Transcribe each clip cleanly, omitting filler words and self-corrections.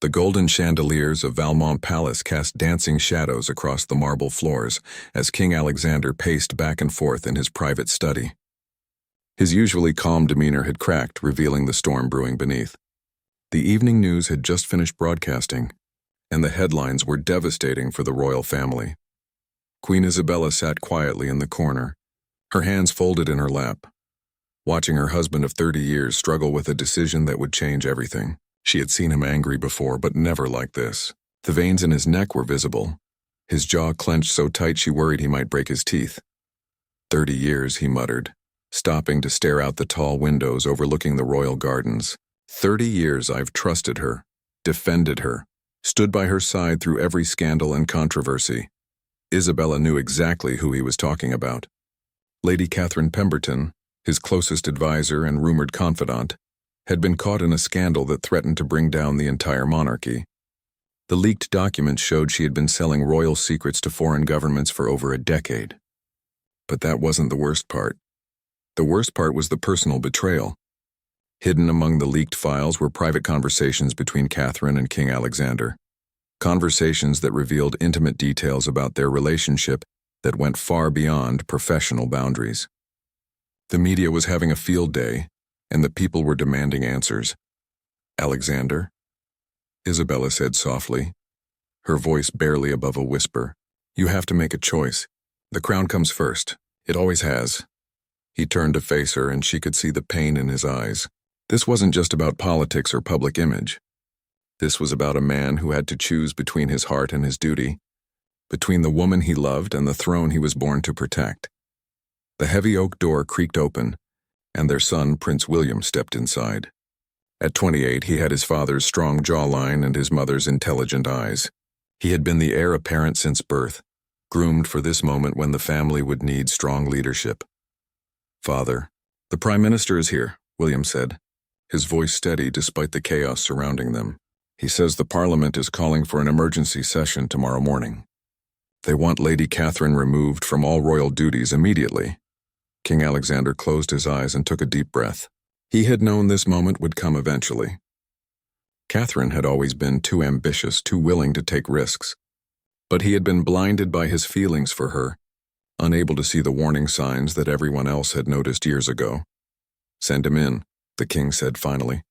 The golden chandeliers of Valmont Palace cast dancing shadows across the marble floors as King Alexander paced back and forth in his private study. His usually calm demeanor had cracked, revealing the storm brewing beneath. The evening news had just finished broadcasting, and the headlines were devastating for the royal family. Queen Isabella sat quietly in the corner, her hands folded in her lap, watching her husband of 30 years struggle with a decision that would change everything. She had seen him angry before, but never like this. The veins in his neck were visible, his jaw clenched so tight she worried he might break his teeth. 30 years, he muttered, stopping to stare out the tall windows overlooking the royal gardens. 30 years I've trusted her, defended her, stood by her side through every scandal and controversy. Isabella knew exactly who he was talking about. Lady Catherine Pemberton, his closest advisor and rumored confidant, had been caught in a scandal that threatened to bring down the entire monarchy. The leaked documents showed she had been selling royal secrets to foreign governments for over a decade. But that wasn't the worst part. The worst part was the personal betrayal. Hidden among the leaked files were private conversations between Catherine and King Alexander. Conversations that revealed intimate details about their relationship that went far beyond professional boundaries. The media was having a field day, and the people were demanding answers. Alexander? Isabella said softly, her voice barely above a whisper. You have to make a choice. The crown comes first. It always has. He turned to face her, and she could see the pain in his eyes. This wasn't just about politics or public image. This was about a man who had to choose between his heart and his duty, between the woman he loved and the throne he was born to protect. The heavy oak door creaked open, and their son, Prince William, stepped inside. At 28, he had his father's strong jawline and his mother's intelligent eyes. He had been the heir apparent since birth, groomed for this moment when the family would need strong leadership. Father, the Prime Minister is here, William said, his voice steady despite the chaos surrounding them. He says the Parliament is calling for an emergency session tomorrow morning. They want Lady Catherine removed from all royal duties immediately. King Alexander closed his eyes and took a deep breath. He had known this moment would come eventually. Catherine had always been too ambitious, too willing to take risks. But he had been blinded by his feelings for her, unable to see the warning signs that everyone else had noticed years ago. Send him in, the king said finally,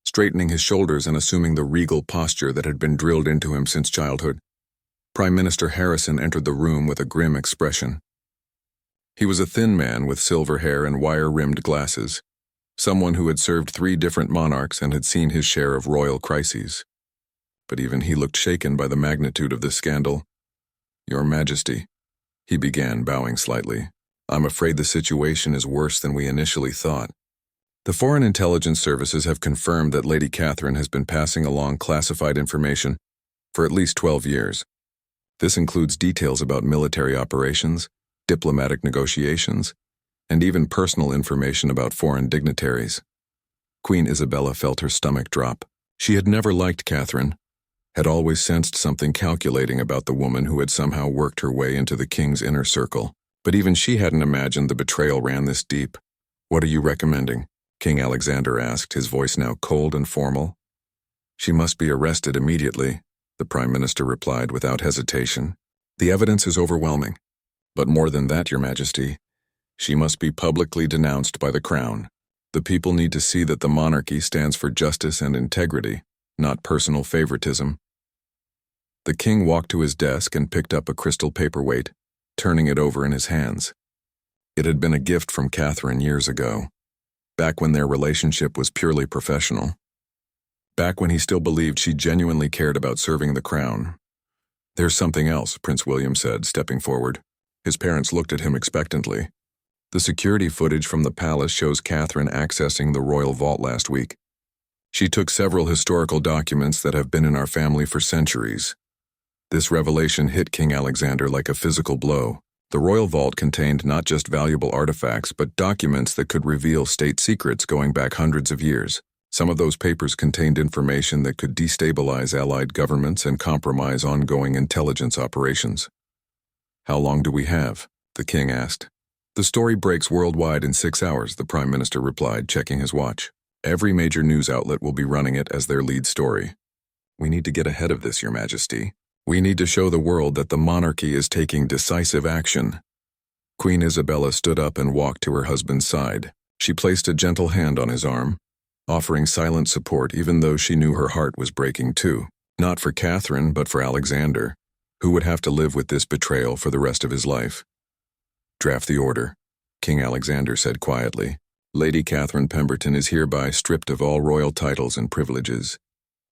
straightening his shoulders and assuming the regal posture that had been drilled into him since childhood. Prime Minister Harrison entered the room with a grim expression. He was a thin man with silver hair and wire-rimmed glasses, someone who had served 3 different monarchs and had seen his share of royal crises. But even he looked shaken by the magnitude of this scandal. Your Majesty, he began, bowing slightly, I'm afraid the situation is worse than we initially thought. The Foreign Intelligence Services have confirmed that Lady Catherine has been passing along classified information for at least 12 years. This includes details about military operations, diplomatic negotiations, and even personal information about foreign dignitaries. Queen Isabella felt her stomach drop. She had never liked Catherine, had always sensed something calculating about the woman who had somehow worked her way into the king's inner circle. But even she hadn't imagined the betrayal ran this deep. What are you recommending? King Alexander asked, his voice now cold and formal. She must be arrested immediately, the Prime Minister replied without hesitation. The evidence is overwhelming. But more than that, Your Majesty, she must be publicly denounced by the Crown. The people need to see that the monarchy stands for justice and integrity, not personal favoritism. The king walked to his desk and picked up a crystal paperweight, turning it over in his hands. It had been a gift from Catherine years ago, back when their relationship was purely professional. Back when he still believed she genuinely cared about serving the Crown. There's something else, Prince William said, stepping forward. His parents looked at him expectantly. The security footage from the palace shows Catherine accessing the royal vault last week. She took several historical documents that have been in our family for centuries. This revelation hit King Alexander like a physical blow. The royal vault contained not just valuable artifacts, but documents that could reveal state secrets going back hundreds of years. Some of those papers contained information that could destabilize allied governments and compromise ongoing intelligence operations. How long do we have? The king asked. The story breaks worldwide in 6 hours, the Prime Minister replied, checking his watch. Every major news outlet will be running it as their lead story. We need to get ahead of this, Your Majesty. We need to show the world that the monarchy is taking decisive action. Queen Isabella stood up and walked to her husband's side. She placed a gentle hand on his arm, offering silent support even though she knew her heart was breaking too. Not for Catherine, but for Alexander, who would have to live with this betrayal for the rest of his life. Draft the order, King Alexander said quietly. Lady Catherine Pemberton is hereby stripped of all royal titles and privileges.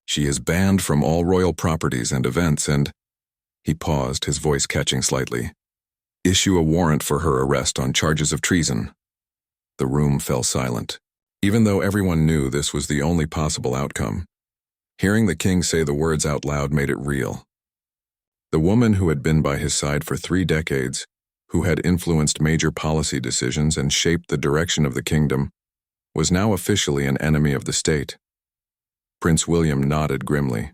She is banned from all royal properties and events and— He paused, his voice catching slightly. Issue a warrant for her arrest on charges of treason. The room fell silent, even though everyone knew this was the only possible outcome. Hearing the king say the words out loud made it real. The woman who had been by his side for 3 decades, who had influenced major policy decisions and shaped the direction of the kingdom, was now officially an enemy of the state. Prince William nodded grimly.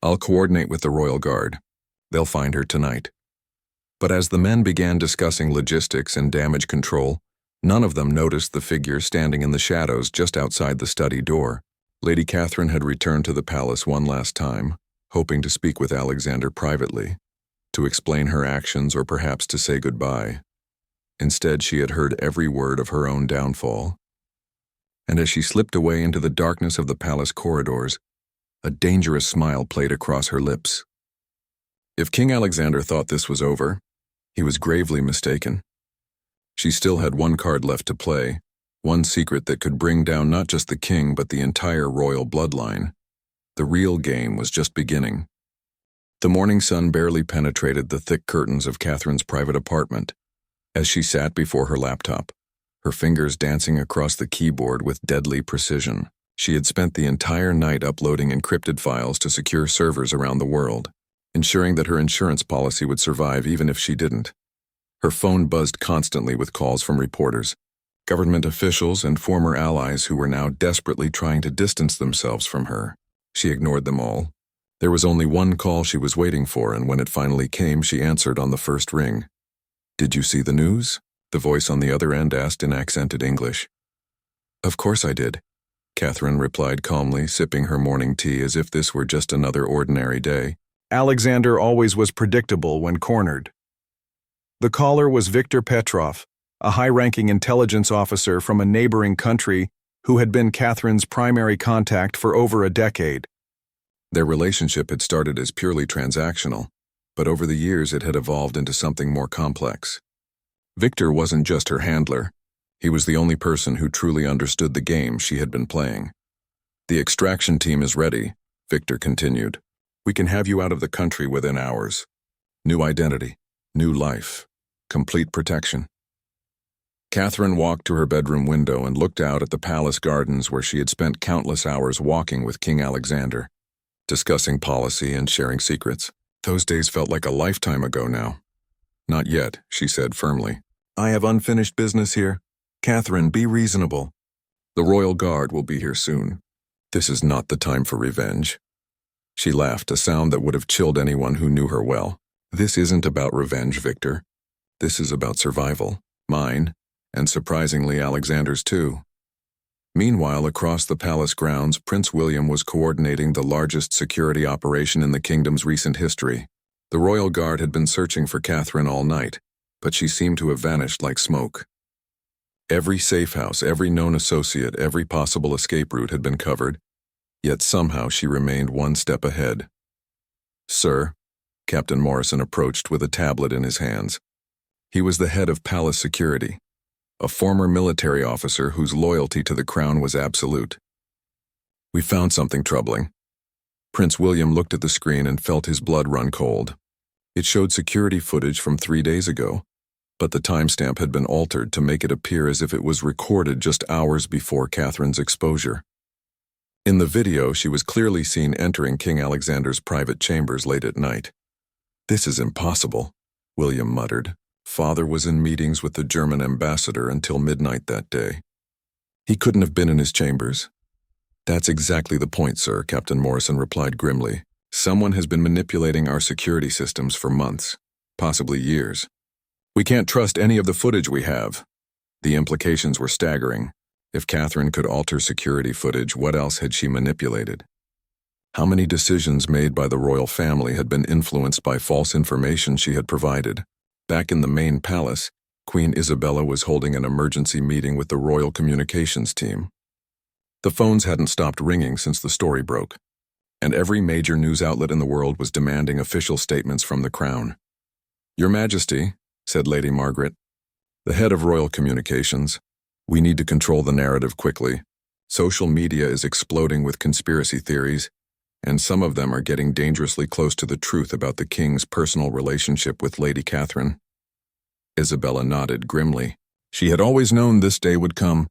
I'll coordinate with the royal guard. They'll find her tonight. But as the men began discussing logistics and damage control, none of them noticed the figure standing in the shadows just outside the study door. Lady Catherine had returned to the palace one last time, hoping to speak with Alexander privately, to explain her actions or perhaps to say goodbye. Instead, she had heard every word of her own downfall. And as she slipped away into the darkness of the palace corridors, a dangerous smile played across her lips. If King Alexander thought this was over, he was gravely mistaken. She still had one card left to play, one secret that could bring down not just the king but the entire royal bloodline. The real game was just beginning. The morning sun barely penetrated the thick curtains of Catherine's private apartment. As she sat before her laptop, her fingers dancing across the keyboard with deadly precision, she had spent the entire night uploading encrypted files to secure servers around the world, ensuring that her insurance policy would survive even if she didn't. Her phone buzzed constantly with calls from reporters, government officials, and former allies who were now desperately trying to distance themselves from her. She ignored them all. There was only one call she was waiting for, and when it finally came, she answered on the first ring. Did you see the news? The voice on the other end asked in accented English. Of course I did, Catherine replied calmly, sipping her morning tea as if this were just another ordinary day. Alexander always was predictable when cornered. The caller was Viktor Petrov, a high-ranking intelligence officer from a neighboring country who had been Catherine's primary contact for over a decade. Their relationship had started as purely transactional, but over the years it had evolved into something more complex. Viktor wasn't just her handler. He was the only person who truly understood the game she had been playing. The extraction team is ready, Viktor continued. We can have you out of the country within hours. New identity, new life, complete protection. Catherine walked to her bedroom window and looked out at the palace gardens where she had spent countless hours walking with King Alexander, discussing policy and sharing secrets. Those days felt like a lifetime ago now. Not yet, she said firmly. I have unfinished business here. Catherine, be reasonable. The royal guard will be here soon. This is not the time for revenge. She laughed, a sound that would have chilled anyone who knew her well. This isn't about revenge, Viktor. This is about survival, mine, and surprisingly Alexander's too. Meanwhile, across the palace grounds, Prince William was coordinating the largest security operation in the kingdom's recent history. The royal guard had been searching for Catherine all night, but she seemed to have vanished like smoke. Every safe house, every known associate, every possible escape route had been covered, yet somehow she remained one step ahead. Sir, Captain Morrison approached with a tablet in his hands. He was the head of palace security, a former military officer whose loyalty to the crown was absolute. We found something troubling. Prince William looked at the screen and felt his blood run cold. It showed security footage from 3 days ago, but the timestamp had been altered to make it appear as if it was recorded just hours before Catherine's exposure. In the video, she was clearly seen entering King Alexander's private chambers late at night. This is impossible, William muttered. Father was in meetings with the German ambassador until midnight that day. He couldn't have been in his chambers. That's exactly the point, sir, Captain Morrison replied grimly. Someone has been manipulating our security systems for months, possibly years. We can't trust any of the footage we have. The implications were staggering. If Catherine could alter security footage, what else had she manipulated? How many decisions made by the royal family had been influenced by false information she had provided? Back in the main palace, Queen Isabella was holding an emergency meeting with the royal communications team. The phones hadn't stopped ringing since the story broke, and every major news outlet in the world was demanding official statements from the crown. "Your Majesty," said Lady Margaret, the head of royal communications, "we need to control the narrative quickly. Social media is exploding with conspiracy theories, and some of them are getting dangerously close to the truth about the king's personal relationship with Lady Catherine." Isabella nodded grimly. She had always known this day would come.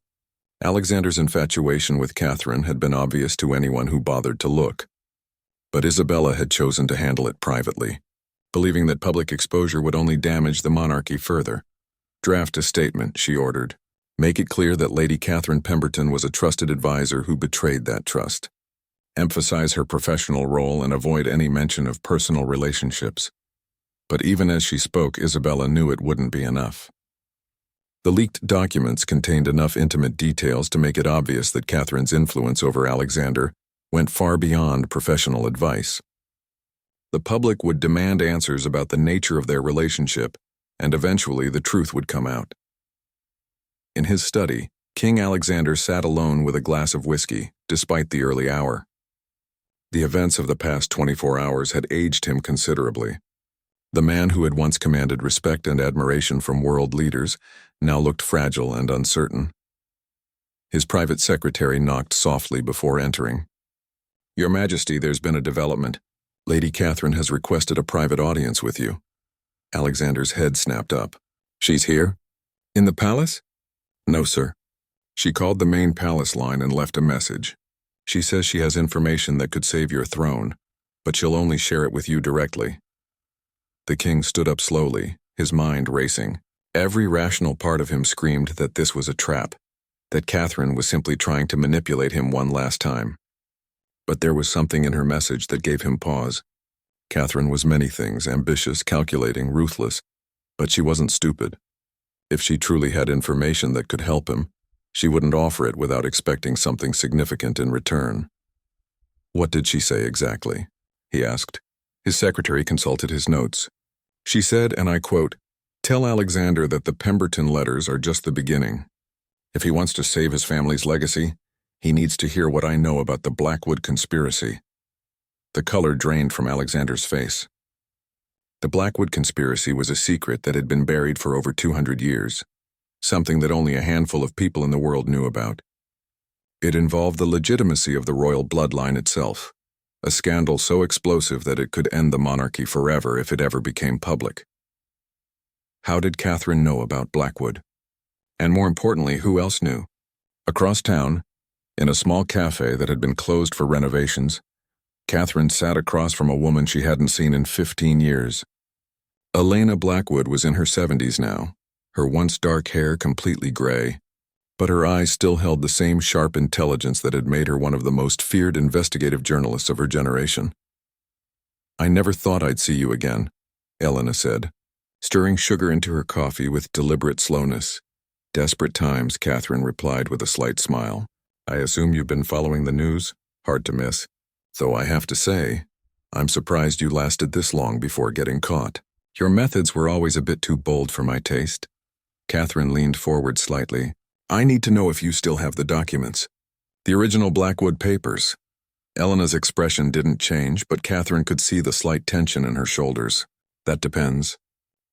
Alexander's infatuation with Catherine had been obvious to anyone who bothered to look. But Isabella had chosen to handle it privately, believing that public exposure would only damage the monarchy further. "Draft a statement," she ordered. "Make it clear that Lady Catherine Pemberton was a trusted advisor who betrayed that trust. Emphasize her professional role and avoid any mention of personal relationships." But even as she spoke, Isabella knew it wouldn't be enough. The leaked documents contained enough intimate details to make it obvious that Catherine's influence over Alexander went far beyond professional advice. The public would demand answers about the nature of their relationship, and eventually the truth would come out. In his study, King Alexander sat alone with a glass of whiskey, despite the early hour. The events of the past 24 hours had aged him considerably. The man who had once commanded respect and admiration from world leaders now looked fragile and uncertain. His private secretary knocked softly before entering. "Your Majesty, there's been a development. Lady Catherine has requested a private audience with you." Alexander's head snapped up. "She's here? In the palace?" "No, sir. She called the main palace line and left a message. She says she has information that could save your throne, but she'll only share it with you directly." The king stood up slowly, his mind racing. Every rational part of him screamed that this was a trap, that Catherine was simply trying to manipulate him one last time. But there was something in her message that gave him pause. Catherine was many things, ambitious, calculating, ruthless, but she wasn't stupid. If she truly had information that could help him, she wouldn't offer it without expecting something significant in return. "What did she say exactly?" he asked. His secretary consulted his notes. "She said, and I quote, 'Tell Alexander that the Pemberton letters are just the beginning. If he wants to save his family's legacy, he needs to hear what I know about the Blackwood conspiracy.'" The color drained from Alexander's face. The Blackwood conspiracy was a secret that had been buried for over 200 years, something that only a handful of people in the world knew about. It involved the legitimacy of the royal bloodline itself, a scandal so explosive that it could end the monarchy forever if it ever became public. How did Catherine know about Blackwood? And more importantly, who else knew? Across town, in a small cafe that had been closed for renovations, Catherine sat across from a woman she hadn't seen in 15 years. Elena Blackwood was in her 70s now, her once dark hair completely gray, but her eyes still held the same sharp intelligence that had made her one of the most feared investigative journalists of her generation. "I never thought I'd see you again," Elena said, stirring sugar into her coffee with deliberate slowness. "Desperate times," Catherine replied with a slight smile. "I assume you've been following the news? Hard to miss. Though I have to say, I'm surprised you lasted this long before getting caught. Your methods were always a bit too bold for my taste." Catherine leaned forward slightly. "I need to know if you still have the documents. The original Blackwood papers." Elena's expression didn't change, but Catherine could see the slight tension in her shoulders. "That depends.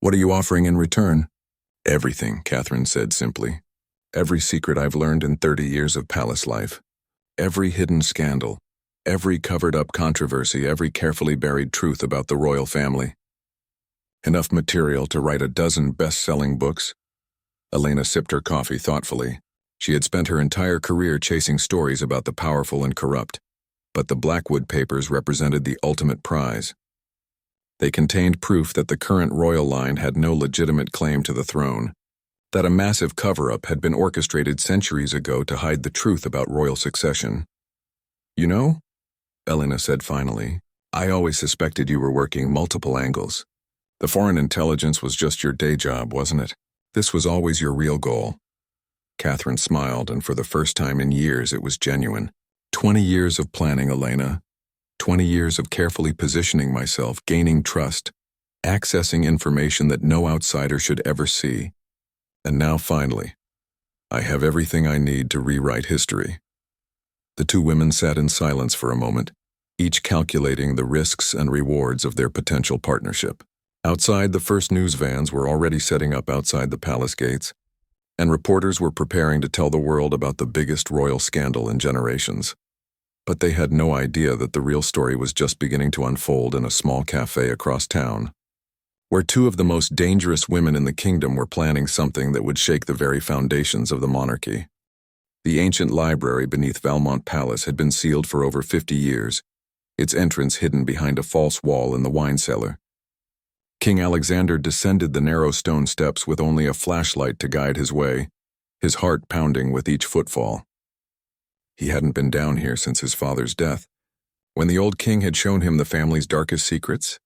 What are you offering in return?" "Everything," Catherine said simply. "Every secret I've learned in 30 years of palace life. Every hidden scandal. Every covered-up controversy, every carefully buried truth about the royal family. Enough material to write a dozen best-selling books." Elena sipped her coffee thoughtfully. She had spent her entire career chasing stories about the powerful and corrupt, but the Blackwood papers represented the ultimate prize. They contained proof that the current royal line had no legitimate claim to the throne, that a massive cover-up had been orchestrated centuries ago to hide the truth about royal succession. "You know," Elena said finally, "I always suspected you were working multiple angles. The foreign intelligence was just your day job, wasn't it? This was always your real goal." Catherine smiled, and for the first time in years it was genuine. 20 years of planning, Elena. 20 years of carefully positioning myself, gaining trust, accessing information that no outsider should ever see. And now finally, I have everything I need to rewrite history. The two women sat in silence for a moment, each calculating the risks and rewards of their potential partnership. Outside, the first news vans were already setting up outside the palace gates, and reporters were preparing to tell the world about the biggest royal scandal in generations. But they had no idea that the real story was just beginning to unfold in a small cafe across town, where two of the most dangerous women in the kingdom were planning something that would shake the very foundations of the monarchy. The ancient library beneath Valmont Palace had been sealed for over 50 years, its entrance hidden behind a false wall in the wine cellar. King Alexander descended the narrow stone steps with only a flashlight to guide his way, his heart pounding with each footfall. He hadn't been down here since his father's death, when the old king had shown him the family's darkest secrets.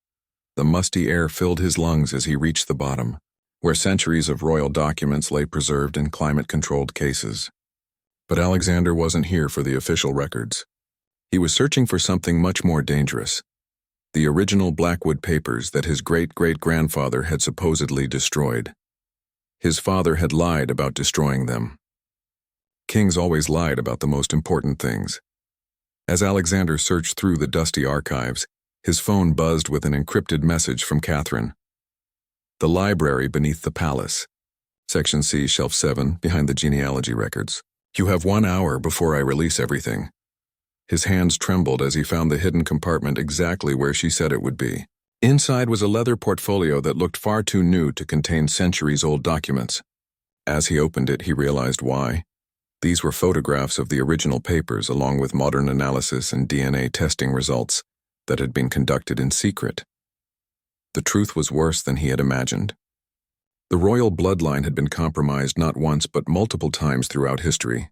The musty air filled his lungs as he reached the bottom, where centuries of royal documents lay preserved in climate-controlled cases. But Alexander wasn't here for the official records. He was searching for something much more dangerous: the original Blackwood papers that his great-great-grandfather had supposedly destroyed. His father had lied about destroying them. Kings always lied about the most important things. As Alexander searched through the dusty archives, his phone buzzed with an encrypted message from Catherine. The library beneath the palace. Section C, Shelf 7, behind the genealogy records. You have 1 hour before I release everything. His hands trembled as he found the hidden compartment exactly where she said it would be. Inside was a leather portfolio that looked far too new to contain centuries-old documents. As he opened it, he realized why. These were photographs of the original papers, along with modern analysis and DNA testing results that had been conducted in secret. The truth was worse than he had imagined. The royal bloodline had been compromised not once but multiple times throughout history.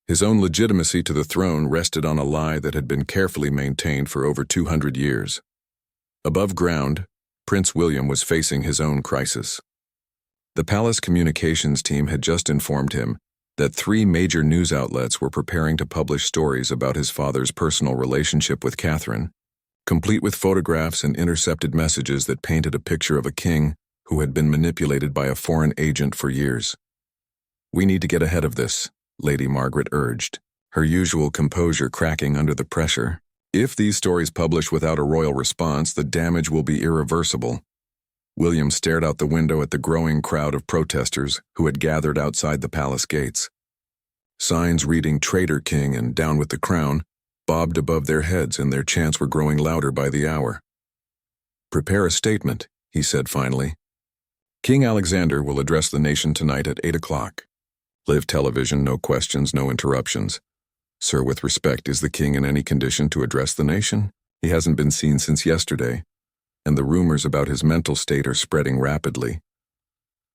His own legitimacy to the throne rested on a lie that had been carefully maintained for over 200 years. Above ground, Prince William was facing his own crisis. The palace communications team had just informed him that 3 major news outlets were preparing to publish stories about his father's personal relationship with Catherine, complete with photographs and intercepted messages that painted a picture of a king who had been manipulated by a foreign agent for years. "We need to get ahead of this," Lady Margaret urged, her usual composure cracking under the pressure. "If these stories publish without a royal response, the damage will be irreversible." William stared out the window at the growing crowd of protesters who had gathered outside the palace gates. Signs reading "Traitor King" and "Down with the Crown" bobbed above their heads, and their chants were growing louder by the hour. "Prepare a statement," he said finally. "King Alexander will address the nation tonight at 8 o'clock. Live television, no questions, no interruptions. Sir, with respect, is the king in any condition to address the nation? He hasn't been seen since yesterday, and the rumors about his mental state are spreading rapidly."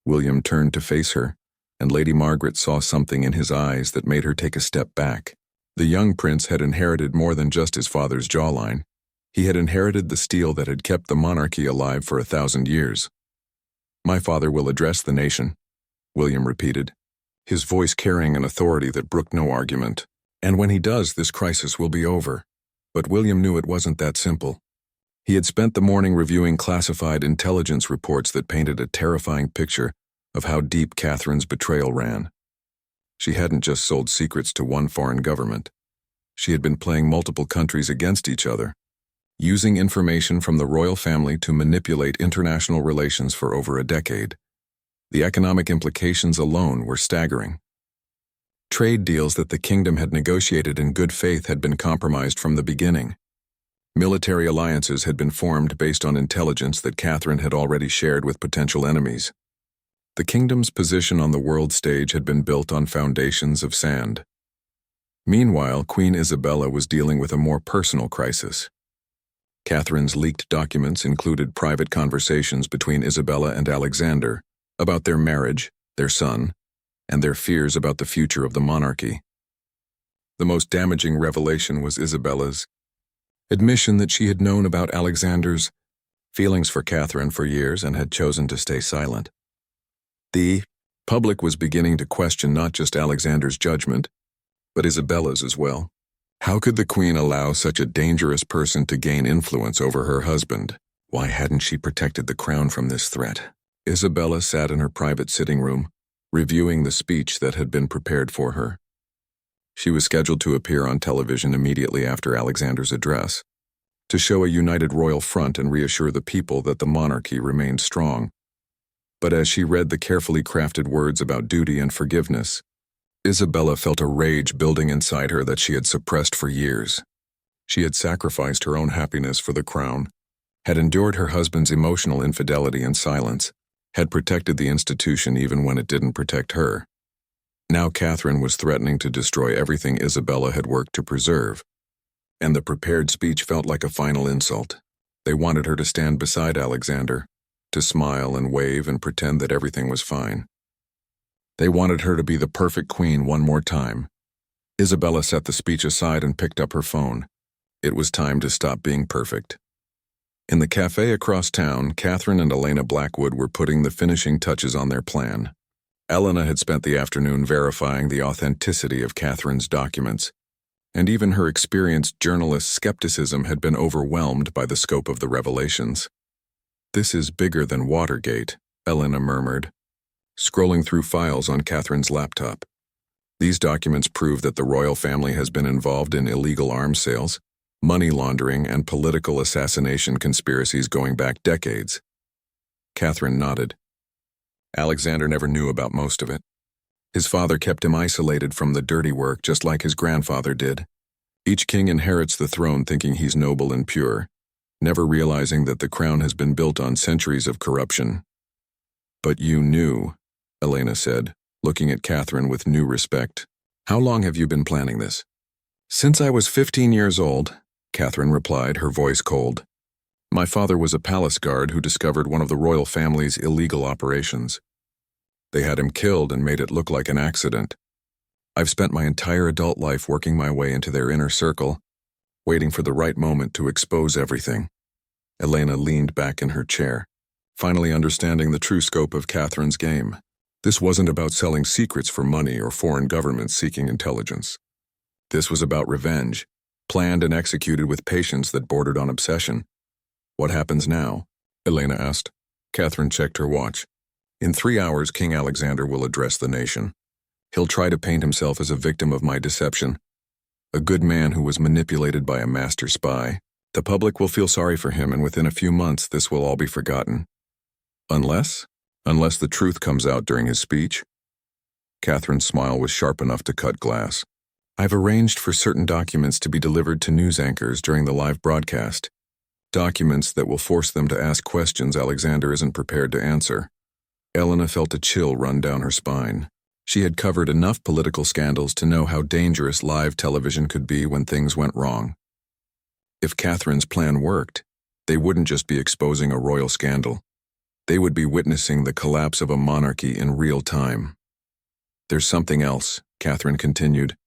William turned to face her, and Lady Margaret saw something in his eyes that made her take a step back. The young prince had inherited more than just his father's jawline. He had inherited the steel that had kept the monarchy alive for 1,000 years. "My father will address the nation," William repeated, his voice carrying an authority that brooked no argument. "And when he does, this crisis will be over." But William knew it wasn't that simple. He had spent the morning reviewing classified intelligence reports that painted a terrifying picture of how deep Catherine's betrayal ran. She hadn't just sold secrets to one foreign government. She had been playing multiple countries against each other, using information from the royal family to manipulate international relations for over a decade. The economic implications alone were staggering. Trade deals that the kingdom had negotiated in good faith had been compromised from the beginning. Military alliances had been formed based on intelligence that Catherine had already shared with potential enemies. The kingdom's position on the world stage had been built on foundations of sand. Meanwhile, Queen Isabella was dealing with a more personal crisis. Catherine's leaked documents included private conversations between Isabella and Alexander about their marriage, their son, and their fears about the future of the monarchy. The most damaging revelation was Isabella's admission that she had known about Alexander's feelings for Catherine for years and had chosen to stay silent. The public was beginning to question not just Alexander's judgment, but Isabella's as well. How could the queen allow such a dangerous person to gain influence over her husband? Why hadn't she protected the crown from this threat? Isabella sat in her private sitting room, reviewing the speech that had been prepared for her. She was scheduled to appear on television immediately after Alexander's address, to show a united royal front and reassure the people that the monarchy remained strong. But as she read the carefully crafted words about duty and forgiveness, Isabella felt a rage building inside her that she had suppressed for years. She had sacrificed her own happiness for the crown, had endured her husband's emotional infidelity in silence, had protected the institution even when it didn't protect her. Now Catherine was threatening to destroy everything Isabella had worked to preserve, and the prepared speech felt like a final insult. They wanted her to stand beside Alexander, to smile and wave and pretend that everything was fine. They wanted her to be the perfect queen one more time. Isabella set the speech aside and picked up her phone. It was time to stop being perfect. In the cafe across town, Catherine and Elena Blackwood were putting the finishing touches on their plan. Elena had spent the afternoon verifying the authenticity of Catherine's documents, and even her experienced journalist's skepticism had been overwhelmed by the scope of the revelations. "This is bigger than Watergate," Elena murmured, scrolling through files on Catherine's laptop. "These documents prove that the royal family has been involved in illegal arms sales, money laundering, and political assassination conspiracies going back decades." Catherine nodded. Alexander never knew about most of it. His father kept him isolated from the dirty work just like his grandfather did. Each king inherits the throne thinking he's noble and pure, never realizing that the crown has been built on centuries of corruption. "But you knew," Elena said, looking at Catherine with new respect. "How long have you been planning this?" "Since I was 15 years old," Catherine replied, her voice cold. "My father was a palace guard who discovered one of the royal family's illegal operations. They had him killed and made it look like an accident. I've spent my entire adult life working my way into their inner circle, waiting for the right moment to expose everything." Elena leaned back in her chair, finally understanding the true scope of Catherine's game. This wasn't about selling secrets for money or foreign governments seeking intelligence. This was about revenge, planned and executed with patience that bordered on obsession. "What happens now?" Elena asked. Catherine checked her watch. "In 3 hours, King Alexander will address the nation. He'll try to paint himself as a victim of my deception, a good man who was manipulated by a master spy. The public will feel sorry for him, and within a few months this will all be forgotten. Unless the truth comes out during his speech." Catherine's smile was sharp enough to cut glass. "I've arranged for certain documents to be delivered to news anchors during the live broadcast. Documents that will force them to ask questions Alexander isn't prepared to answer." Elena felt a chill run down her spine. She had covered enough political scandals to know how dangerous live television could be when things went wrong. If Catherine's plan worked, they wouldn't just be exposing a royal scandal. They would be witnessing the collapse of a monarchy in real time. "There's something else," Catherine continued,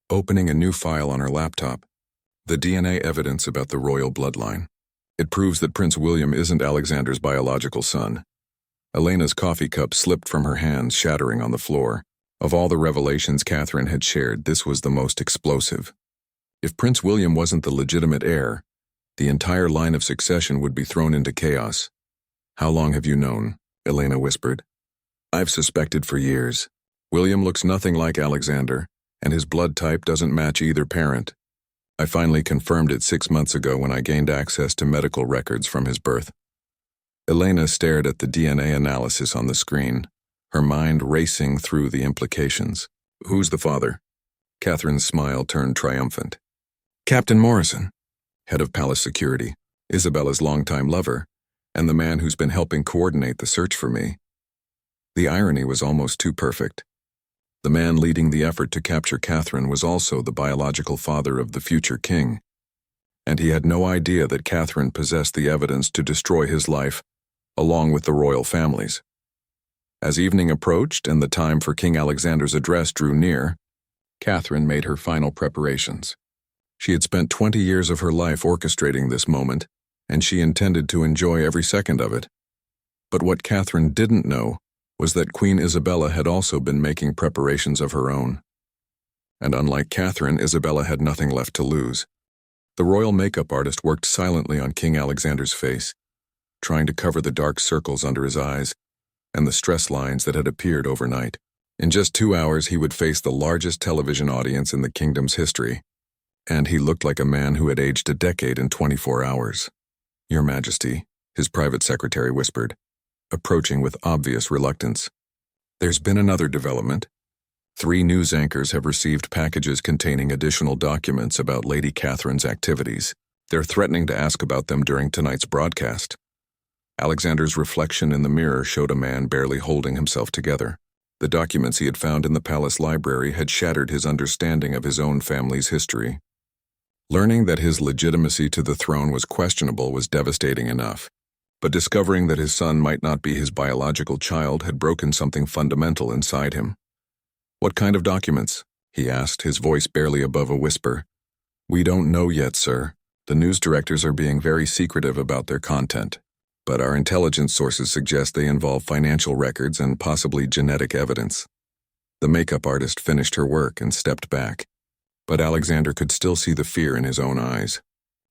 opening a new file on her laptop. "The DNA evidence about the royal bloodline. It proves that Prince William isn't Alexander's biological son." Elena's coffee cup slipped from her hands, shattering on the floor. Of all the revelations Catherine had shared, this was the most explosive. If Prince William wasn't the legitimate heir, the entire line of succession would be thrown into chaos. "How long have you known?" Elena whispered. "I've suspected for years. William looks nothing like Alexander, and his blood type doesn't match either parent. I finally confirmed it 6 months ago when I gained access to medical records from his birth." Elena stared at the DNA analysis on the screen, her mind racing through the implications. "Who's the father?" Catherine's smile turned triumphant. "Captain Morrison, head of palace security, Isabella's longtime lover, and the man who's been helping coordinate the search for me." The irony was almost too perfect. The man leading the effort to capture Catherine was also the biological father of the future king, and he had no idea that Catherine possessed the evidence to destroy his life, along with the royal families. As evening approached and the time for King Alexander's address drew near, Catherine made her final preparations. She had spent 20 years of her life orchestrating this moment, and she intended to enjoy every second of it. But what Catherine didn't know was that Queen Isabella had also been making preparations of her own. and unlike Catherine, Isabella had nothing left to lose. The royal makeup artist worked silently on King Alexander's face, trying to cover the dark circles under his eyes and the stress lines that had appeared overnight. In just 2 hours, he would face the largest television audience in the kingdom's history, and he looked like a man who had aged a decade in 24 hours. "Your Majesty," his private secretary whispered, approaching with obvious reluctance. "There's been another development. 3 news anchors have received packages containing additional documents about Lady Catherine's activities. They're threatening to ask about them during tonight's broadcast." Alexander's reflection in the mirror showed a man barely holding himself together. The documents he had found in the palace library had shattered his understanding of his own family's history. Learning that his legitimacy to the throne was questionable was devastating enough, but discovering that his son might not be his biological child had broken something fundamental inside him. "What kind of documents?" he asked, his voice barely above a whisper. "We don't know yet, sir. The news directors are being very secretive about their content, but our intelligence sources suggest they involve financial records and possibly genetic evidence." The makeup artist finished her work and stepped back, but Alexander could still see the fear in his own eyes.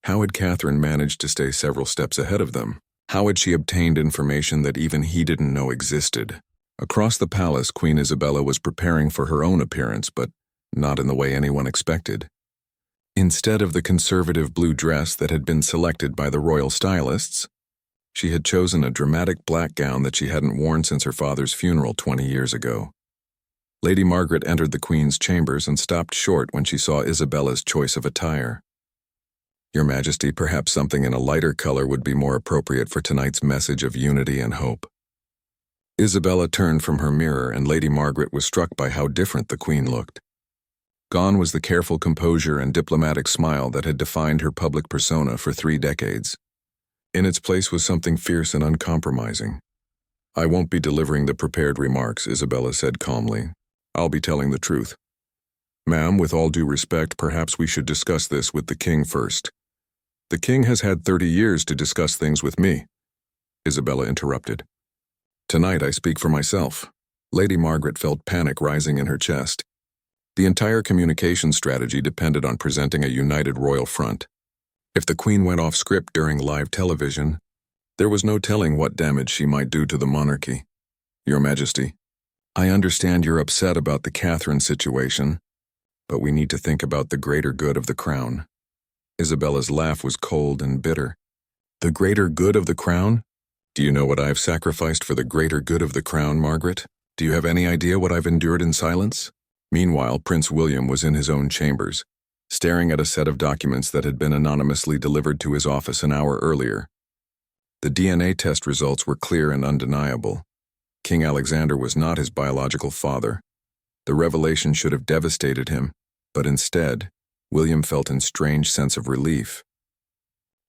How had Catherine managed to stay several steps ahead of them? How had she obtained information that even he didn't know existed? Across the palace, Queen Isabella was preparing for her own appearance, but not in the way anyone expected. Instead of the conservative blue dress that had been selected by the royal stylists, she had chosen a dramatic black gown that she hadn't worn since her father's funeral 20 years ago. Lady Margaret entered the Queen's chambers and stopped short when she saw Isabella's choice of attire. "Your Majesty, perhaps something in a lighter color would be more appropriate for tonight's message of unity and hope." Isabella turned from her mirror, and Lady Margaret was struck by how different the Queen looked. Gone was the careful composure and diplomatic smile that had defined her public persona for 3 decades. In its place was something fierce and uncompromising. "I won't be delivering the prepared remarks," Isabella said calmly. "I'll be telling the truth. Ma'am, with all due respect, perhaps we should discuss this with the king first." "The king has had 30 years to discuss things with me," Isabella interrupted. "Tonight I speak for myself." Lady Margaret felt panic rising in her chest. The entire communication strategy depended on presenting a united royal front. If the Queen went off script during live television, there was no telling what damage she might do to the monarchy. "Your Majesty, I understand you're upset about the Catherine situation, but we need to think about the greater good of the crown." Isabella's laugh was cold and bitter. "The greater good of the crown? Do you know what I've sacrificed for the greater good of the crown, Margaret? Do you have any idea what I've endured in silence?" Meanwhile, Prince William was in his own chambers, staring at a set of documents that had been anonymously delivered to his office an hour earlier. The DNA test results were clear and undeniable. King Alexander was not his biological father. The revelation should have devastated him, but instead, William felt a strange sense of relief.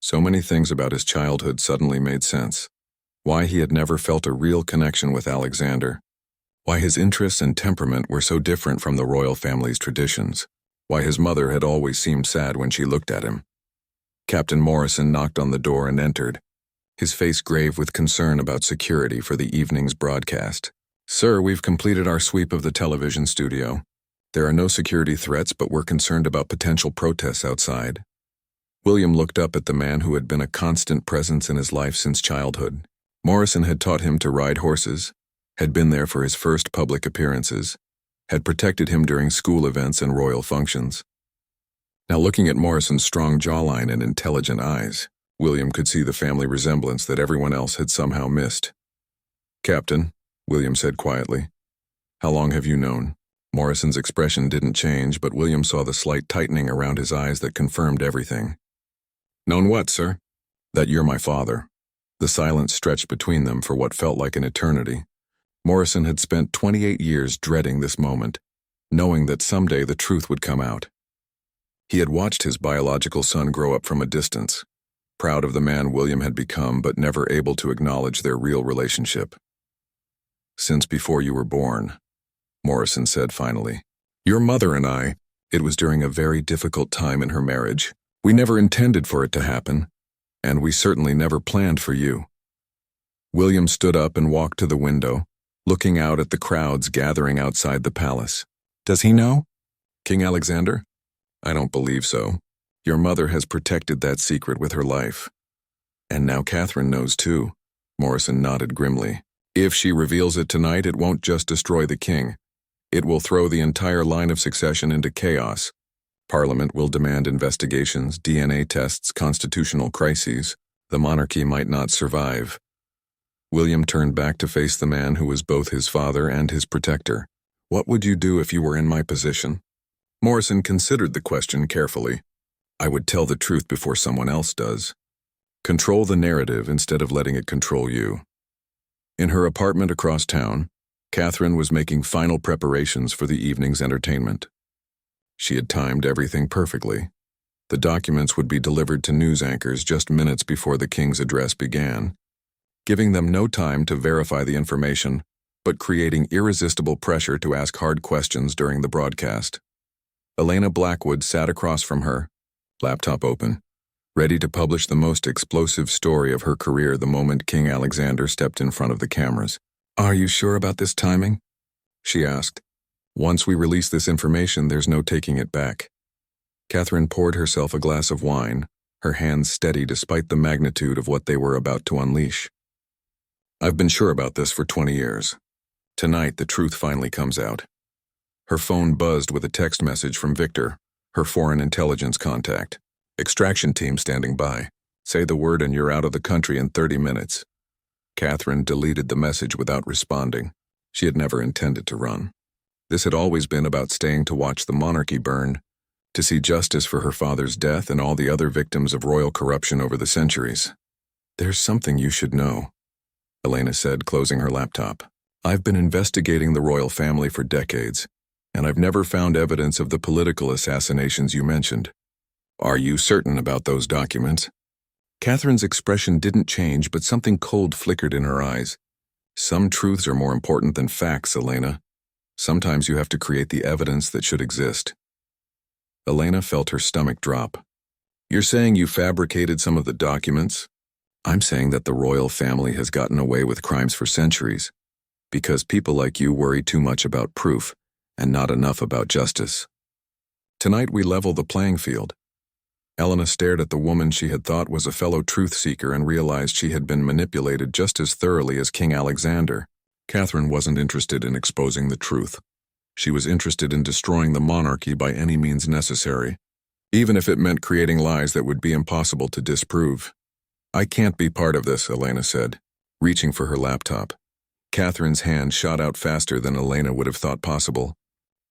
So many things about his childhood suddenly made sense. Why he had never felt a real connection with Alexander. Why his interests and temperament were so different from the royal family's traditions. Why his mother had always seemed sad when she looked at him. Captain Morrison knocked on the door and entered, his face grave with concern about security for the evening's broadcast. "Sir, we've completed our sweep of the television studio. There are no security threats, but we're concerned about potential protests outside." William looked up at the man who had been a constant presence in his life since childhood. Morrison had taught him to ride horses, had been there for his first public appearances, had protected him during school events and royal functions. Now, looking at Morrison's strong jawline and intelligent eyes, William could see the family resemblance that everyone else had somehow missed. "Captain," William said quietly, "how long have you known?" Morrison's expression didn't change, but William saw the slight tightening around his eyes that confirmed everything. "Known what, sir?" "That you're my father." The silence stretched between them for what felt like an eternity. Morrison had spent 28 years dreading this moment, knowing that someday the truth would come out. He had watched his biological son grow up from a distance, proud of the man William had become, but never able to acknowledge their real relationship. "Since before you were born," Morrison said finally. "Your mother and I, it was during a very difficult time in her marriage. We never intended for it to happen, and we certainly never planned for you." William stood up and walked to the window, looking out at the crowds gathering outside the palace. "Does he know?" King Alexander? I don't believe so. Your mother has protected that secret with her life. And now Catherine knows too. Morrison nodded grimly. If she reveals it tonight, it won't just destroy the king. It will throw the entire line of succession into chaos. Parliament will demand investigations, DNA tests, constitutional crises. The monarchy might not survive. William turned back to face the man who was both his father and his protector. What would you do if you were in my position? Morrison considered the question carefully. I would tell the truth before someone else does. Control the narrative instead of letting it control you. In her apartment across town, Catherine was making final preparations for the evening's entertainment. She had timed everything perfectly. The documents would be delivered to news anchors just minutes before the king's address began, giving them no time to verify the information, but creating irresistible pressure to ask hard questions during the broadcast. Elena Blackwood sat across from her, laptop open, ready to publish the most explosive story of her career the moment King Alexander stepped in front of the cameras. Are you sure about this timing? She asked. Once we release this information, there's no taking it back. Catherine poured herself a glass of wine, her hands steady despite the magnitude of what they were about to unleash. I've been sure about this for 20 years. Tonight, the truth finally comes out. Her phone buzzed with a text message from Victor, her foreign intelligence contact. Extraction team standing by. Say the word and you're out of the country in 30 minutes. Catherine deleted the message without responding. She had never intended to run. This had always been about staying to watch the monarchy burn, to see justice for her father's death and all the other victims of royal corruption over the centuries. There's something you should know, Elena said, closing her laptop. I've been investigating the royal family for decades, and I've never found evidence of the political assassinations you mentioned. Are you certain about those documents? Catherine's expression didn't change, but something cold flickered in her eyes. Some truths are more important than facts, Elena. Sometimes you have to create the evidence that should exist. Elena felt her stomach drop. You're saying you fabricated some of the documents? I'm saying that the royal family has gotten away with crimes for centuries, because people like you worry too much about proof and not enough about justice. Tonight we level the playing field. Elena stared at the woman she had thought was a fellow truth-seeker and realized she had been manipulated just as thoroughly as King Alexander. Catherine wasn't interested in exposing the truth. She was interested in destroying the monarchy by any means necessary, even if it meant creating lies that would be impossible to disprove. I can't be part of this, Elena said, reaching for her laptop. Catherine's hand shot out faster than Elena would have thought possible,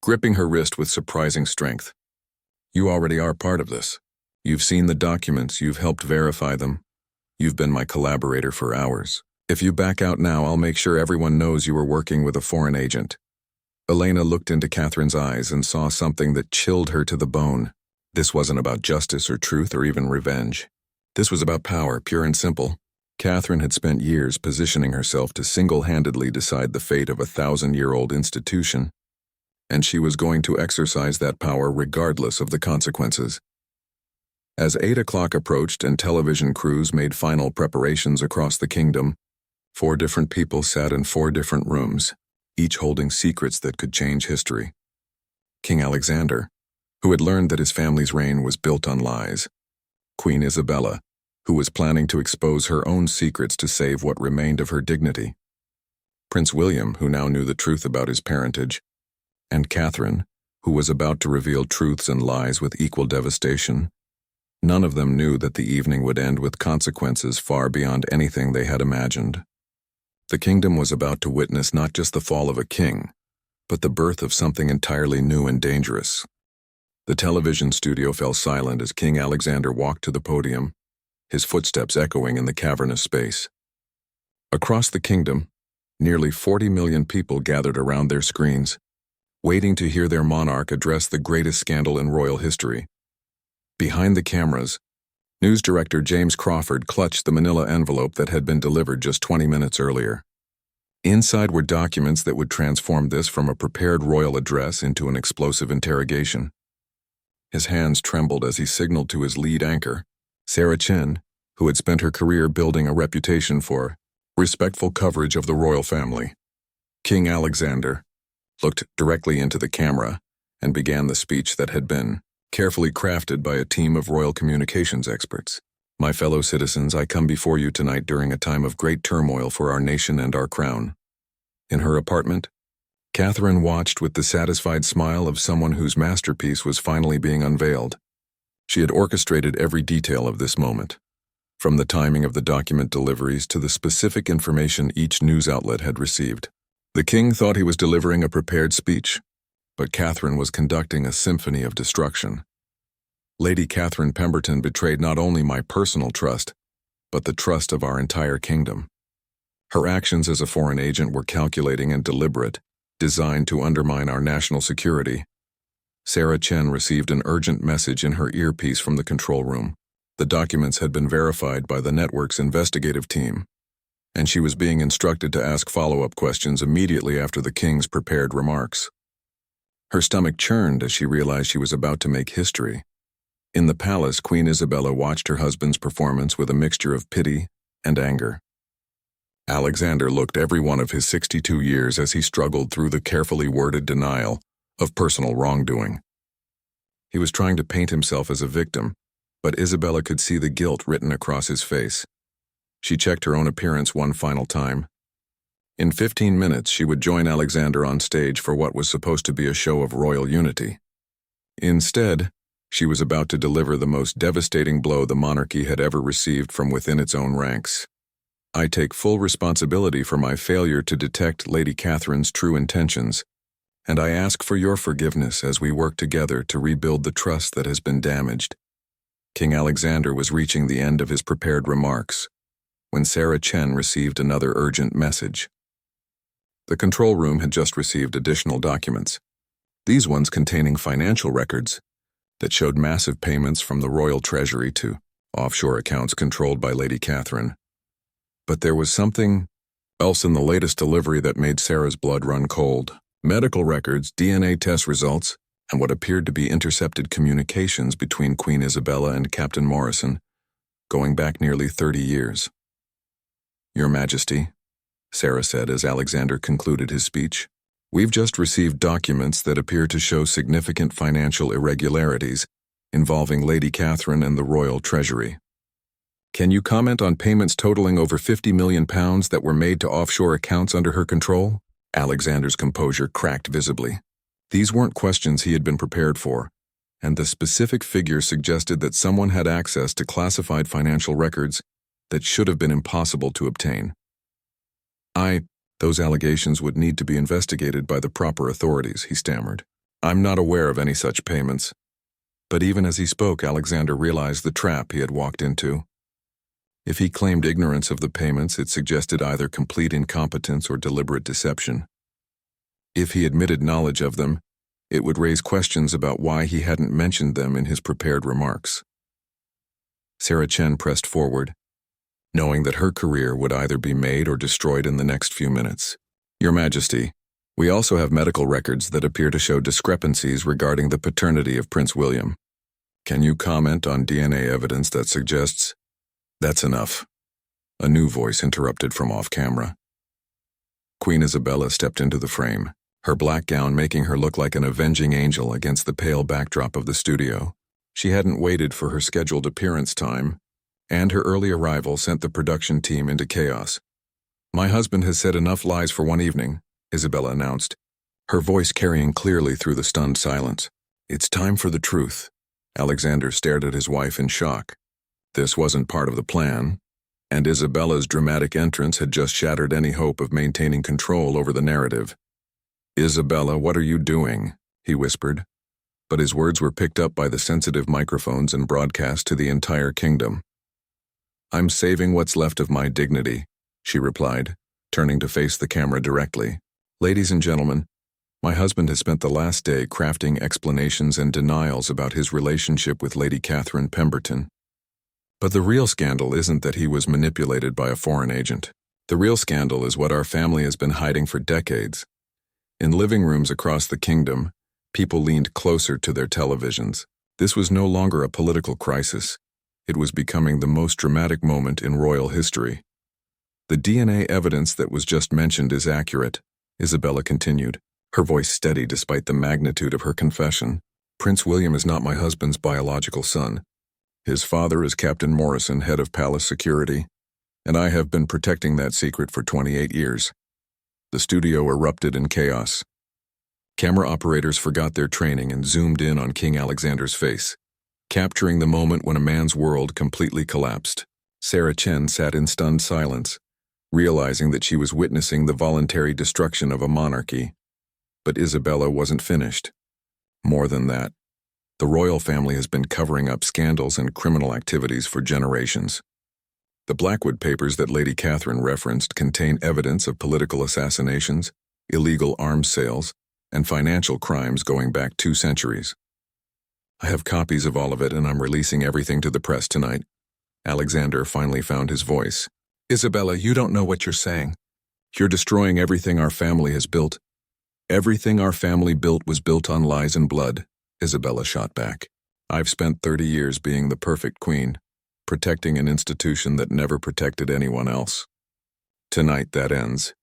gripping her wrist with surprising strength. You already are part of this. You've seen the documents, you've helped verify them. You've been my collaborator for hours. If you back out now, I'll make sure everyone knows you were working with a foreign agent. Elena looked into Catherine's eyes and saw something that chilled her to the bone. This wasn't about justice or truth or even revenge. This was about power, pure and simple. Catherine had spent years positioning herself to single-handedly decide the fate of a 1,000-year-old institution, and she was going to exercise that power regardless of the consequences. As 8 o'clock approached and television crews made final preparations across the kingdom, 4 different people sat in 4 different rooms, each holding secrets that could change history. King Alexander, who had learned that his family's reign was built on lies. Queen Isabella, who was planning to expose her own secrets to save what remained of her dignity. Prince William, who now knew the truth about his parentage. And Catherine, who was about to reveal truths and lies with equal devastation. None of them knew that the evening would end with consequences far beyond anything they had imagined. The kingdom was about to witness not just the fall of a king, but the birth of something entirely new and dangerous. The television studio fell silent as King Alexander walked to the podium, his footsteps echoing in the cavernous space. Across the kingdom, nearly 40 million people gathered around their screens, waiting to hear their monarch address the greatest scandal in royal history. Behind the cameras, news director James Crawford clutched the manila envelope that had been delivered just 20 minutes earlier. Inside were documents that would transform this from a prepared royal address into an explosive interrogation. His hands trembled as he signaled to his lead anchor, Sarah Chin, who had spent her career building a reputation for respectful coverage of the royal family. King Alexander looked directly into the camera, and began the speech that had been carefully crafted by a team of royal communications experts. My fellow citizens, I come before you tonight during a time of great turmoil for our nation and our crown. In her apartment, Catherine watched with the satisfied smile of someone whose masterpiece was finally being unveiled. She had orchestrated every detail of this moment, from the timing of the document deliveries to the specific information each news outlet had received. The king thought he was delivering a prepared speech, but Catherine was conducting a symphony of destruction. Lady Catherine Pemberton betrayed not only my personal trust, but the trust of our entire kingdom. Her actions as a foreign agent were calculating and deliberate, designed to undermine our national security. Sarah Chen received an urgent message in her earpiece from the control room. The documents had been verified by the network's investigative team, and she was being instructed to ask follow-up questions immediately after the king's prepared remarks. Her stomach churned as she realized she was about to make history. In the palace, Queen Isabella watched her husband's performance with a mixture of pity and anger. Alexander looked every one of his 62 years as he struggled through the carefully worded denial of personal wrongdoing. He was trying to paint himself as a victim, but Isabella could see the guilt written across his face. She checked her own appearance one final time. In 15 minutes, she would join Alexander on stage for what was supposed to be a show of royal unity. Instead, she was about to deliver the most devastating blow the monarchy had ever received from within its own ranks. I take full responsibility for my failure to detect Lady Catherine's true intentions, and I ask for your forgiveness as we work together to rebuild the trust that has been damaged. King Alexander was reaching the end of his prepared remarks when Sarah Chen received another urgent message. The control room had just received additional documents, these ones containing financial records that showed massive payments from the royal treasury to offshore accounts controlled by Lady Catherine. But there was something else in the latest delivery that made Sarah's blood run cold. Medical records, DNA test results, and what appeared to be intercepted communications between Queen Isabella and Captain Morrison, going back nearly 30 years. Your Majesty, Sarah said as Alexander concluded his speech, we've just received documents that appear to show significant financial irregularities involving Lady Catherine and the royal treasury. Can you comment on payments totaling over £50 million that were made to offshore accounts under her control? Alexander's composure cracked visibly. These weren't questions he had been prepared for, and the specific figure suggested that someone had access to classified financial records that should have been impossible to obtain. Those allegations would need to be investigated by the proper authorities, he stammered. I'm not aware of any such payments. But even as he spoke, Alexander realized the trap he had walked into. If he claimed ignorance of the payments, it suggested either complete incompetence or deliberate deception. If he admitted knowledge of them, it would raise questions about why he hadn't mentioned them in his prepared remarks. Sarah Chen pressed forward, knowing that her career would either be made or destroyed in the next few minutes. Your Majesty, we also have medical records that appear to show discrepancies regarding the paternity of Prince William. Can you comment on DNA evidence that suggests... That's enough. A new voice interrupted from off-camera. Queen Isabella stepped into the frame, her black gown making her look like an avenging angel against the pale backdrop of the studio. She hadn't waited for her scheduled appearance time, and her early arrival sent the production team into chaos. My husband has said enough lies for one evening, Isabella announced, her voice carrying clearly through the stunned silence. It's time for the truth. Alexander stared at his wife in shock. This wasn't part of the plan, and Isabella's dramatic entrance had just shattered any hope of maintaining control over the narrative. Isabella, what are you doing? He whispered, but his words were picked up by the sensitive microphones and broadcast to the entire kingdom. I'm saving what's left of my dignity, she replied, turning to face the camera directly. Ladies and gentlemen, my husband has spent the last day crafting explanations and denials about his relationship with Lady Catherine Pemberton. But the real scandal isn't that he was manipulated by a foreign agent. The real scandal is what our family has been hiding for decades. In living rooms across the kingdom, people leaned closer to their televisions. This was no longer a political crisis. It was becoming the most dramatic moment in royal history. The DNA evidence that was just mentioned is accurate, Isabella continued. her voice steady despite the magnitude of her confession. "Prince William is not my husband's biological son. His father is Captain Morrison, head of palace security, and I have been protecting that secret for 28 years. The studio erupted in chaos. Camera operators forgot their training and zoomed in on King Alexander's face, capturing the moment when a man's world completely collapsed. Sarah Chen sat in stunned silence, realizing that she was witnessing the voluntary destruction of a monarchy. But Isabella wasn't finished. More than that, the royal family has been covering up scandals and criminal activities for generations. The Blackwood papers that Lady Catherine referenced contain evidence of political assassinations, illegal arms sales, and financial crimes going back 2 centuries. I have copies of all of it, and I'm releasing everything to the press tonight." Alexander finally found his voice. "Isabella, you don't know what you're saying. You're destroying everything our family has built. Everything our family built was built on lies and blood," Isabella shot back. "I've spent 30 years being the perfect queen, protecting an institution that never protected anyone else. Tonight that ends."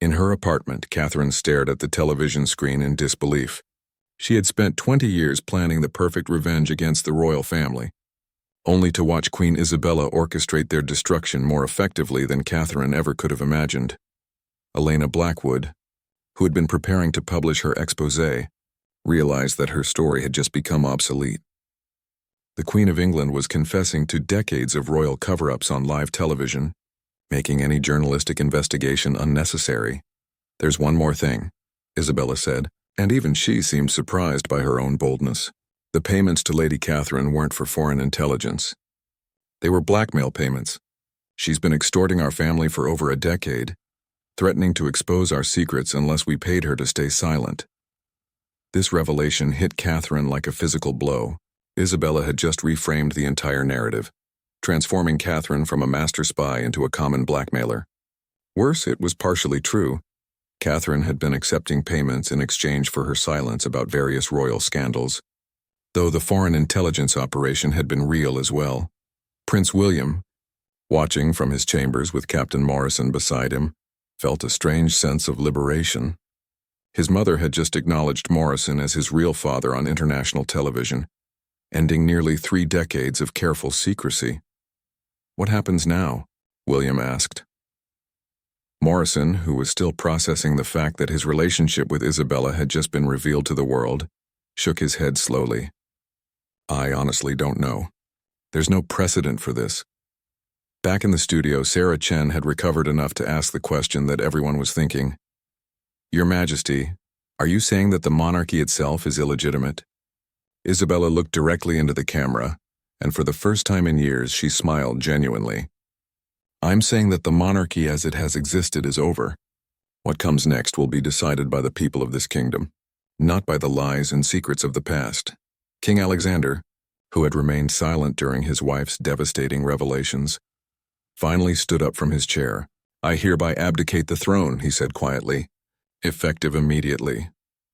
In her apartment, Catherine stared at the television screen in disbelief. She had spent 20 years planning the perfect revenge against the royal family, only to watch Queen Isabella orchestrate their destruction more effectively than Catherine ever could have imagined. Elena Blackwood, who had been preparing to publish her exposé, realized that her story had just become obsolete. The Queen of England was confessing to decades of royal cover-ups on live television, making any journalistic investigation unnecessary. "There's one more thing," Isabella said, and even she seemed surprised by her own boldness. The payments to Lady Catherine weren't for foreign intelligence. They were blackmail payments. She's been extorting our family for over a decade, threatening to expose our secrets unless we paid her to stay silent. This revelation hit Catherine like a physical blow. Isabella had just reframed the entire narrative, transforming Catherine from a master spy into a common blackmailer. Worse, it was partially true. Catherine had been accepting payments in exchange for her silence about various royal scandals, though the foreign intelligence operation had been real as well. Prince William, watching from his chambers with Captain Morrison beside him, felt a strange sense of liberation. His mother had just acknowledged Morrison as his real father on international television, ending nearly 3 decades of careful secrecy. "What happens now?" William asked. Morrison, who was still processing the fact that his relationship with Isabella had just been revealed to the world, shook his head slowly. "I honestly don't know. There's no precedent for this." Back in the studio, Sarah Chen had recovered enough to ask the question that everyone was thinking. "Your Majesty, are you saying that the monarchy itself is illegitimate?" Isabella looked directly into the camera, and for the first time in years she smiled genuinely. "I'm saying that the monarchy as it has existed is over. What comes next will be decided by the people of this kingdom, not by the lies and secrets of the past." King Alexander, who had remained silent during his wife's devastating revelations, finally stood up from his chair. "I hereby abdicate the throne," he said quietly, effective immediately.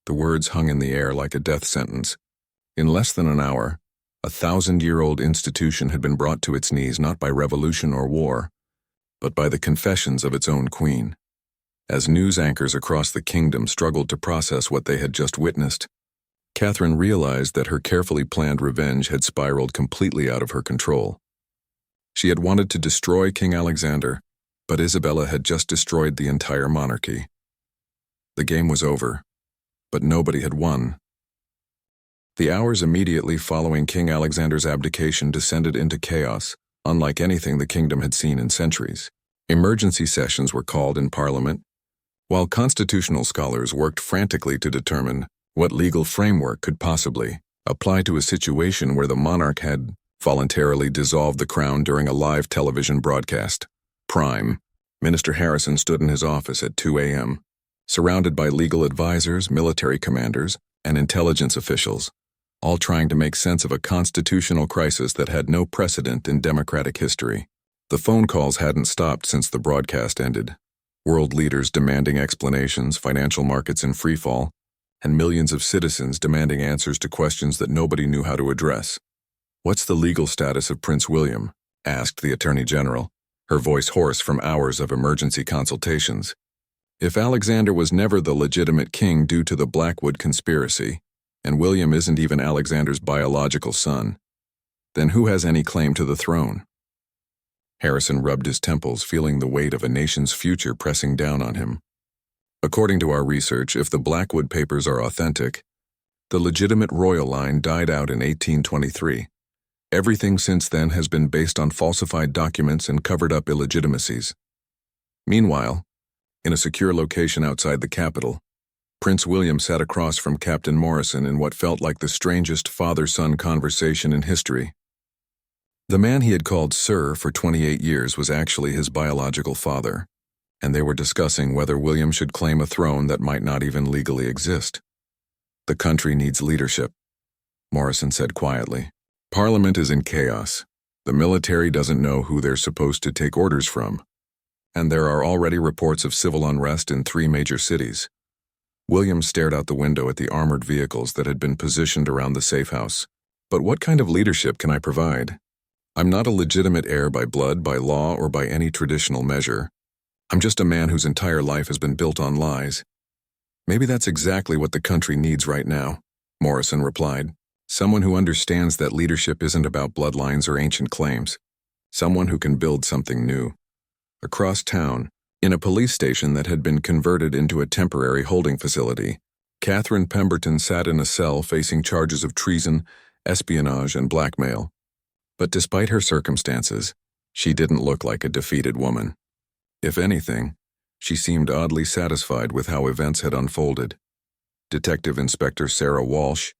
The words hung in the air like a death sentence. In less than an hour, a 1,000-year-old institution had been brought to its knees not by revolution or war, but by the confessions of its own queen. As news anchors across the kingdom struggled to process what they had just witnessed, Catherine realized that her carefully planned revenge had spiraled completely out of her control. She had wanted to destroy King Alexander, but Isabella had just destroyed the entire monarchy. The game was over, but nobody had won. The hours immediately following King Alexander's abdication descended into chaos, unlike anything the kingdom had seen in centuries. Emergency sessions were called in Parliament, while constitutional scholars worked frantically to determine what legal framework could possibly apply to a situation where the monarch had voluntarily dissolved the crown during a live television broadcast. Prime Minister Harrison stood in his office at 2 a.m., surrounded by legal advisors, military commanders, and intelligence officials, all trying to make sense of a constitutional crisis that had no precedent in democratic history. The phone calls hadn't stopped since the broadcast ended. World leaders demanding explanations, financial markets in freefall, and millions of citizens demanding answers to questions that nobody knew how to address. "What's the legal status of Prince William?" asked the Attorney General, her voice hoarse from hours of emergency consultations. If Alexander was never the legitimate king due to the Blackwood conspiracy, and William isn't even Alexander's biological son, then who has any claim to the throne? Harrison rubbed his temples, feeling the weight of a nation's future pressing down on him. According to our research, if the Blackwood papers are authentic, the legitimate royal line died out in 1823. Everything since then has been based on falsified documents and covered-up illegitimacies. Meanwhile, in a secure location outside the capital, Prince William sat across from Captain Morrison in what felt like the strangest father-son conversation in history. The man he had called Sir for 28 years was actually his biological father, and they were discussing whether William should claim a throne that might not even legally exist. "The country needs leadership," Morrison said quietly. "Parliament is in chaos. The military doesn't know who they're supposed to take orders from. And there are already reports of civil unrest in 3 major cities." William stared out the window at the armored vehicles that had been positioned around the safe house. "But what kind of leadership can I provide? I'm not a legitimate heir by blood, by law, or by any traditional measure. I'm just a man whose entire life has been built on lies." "Maybe that's exactly what the country needs right now," Morrison replied. "Someone who understands that leadership isn't about bloodlines or ancient claims. Someone who can build something new." Across town, in a police station that had been converted into a temporary holding facility, Catherine Pemberton sat in a cell facing charges of treason, espionage, and blackmail. But despite her circumstances, she didn't look like a defeated woman. If anything, she seemed oddly satisfied with how events had unfolded. Detective Inspector Sarah Walsh,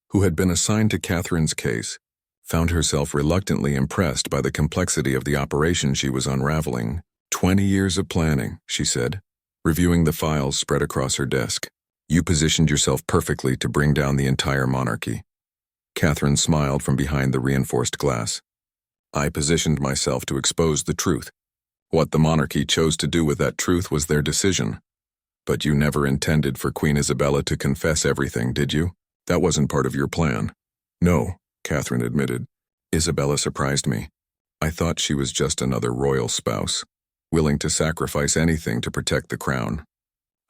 who had been assigned to Catherine's case, found herself reluctantly impressed by the complexity of the operation she was unraveling. 20 years of planning, she said, reviewing the files spread across her desk. "You positioned yourself perfectly to bring down the entire monarchy." Catherine smiled from behind the reinforced glass. "I positioned myself to expose the truth. What the monarchy chose to do with that truth was their decision. But you never intended for Queen Isabella to confess everything, did you? That wasn't part of your plan." "No," Catherine admitted. "Isabella surprised me. I thought she was just another royal spouse, willing to sacrifice anything to protect the crown.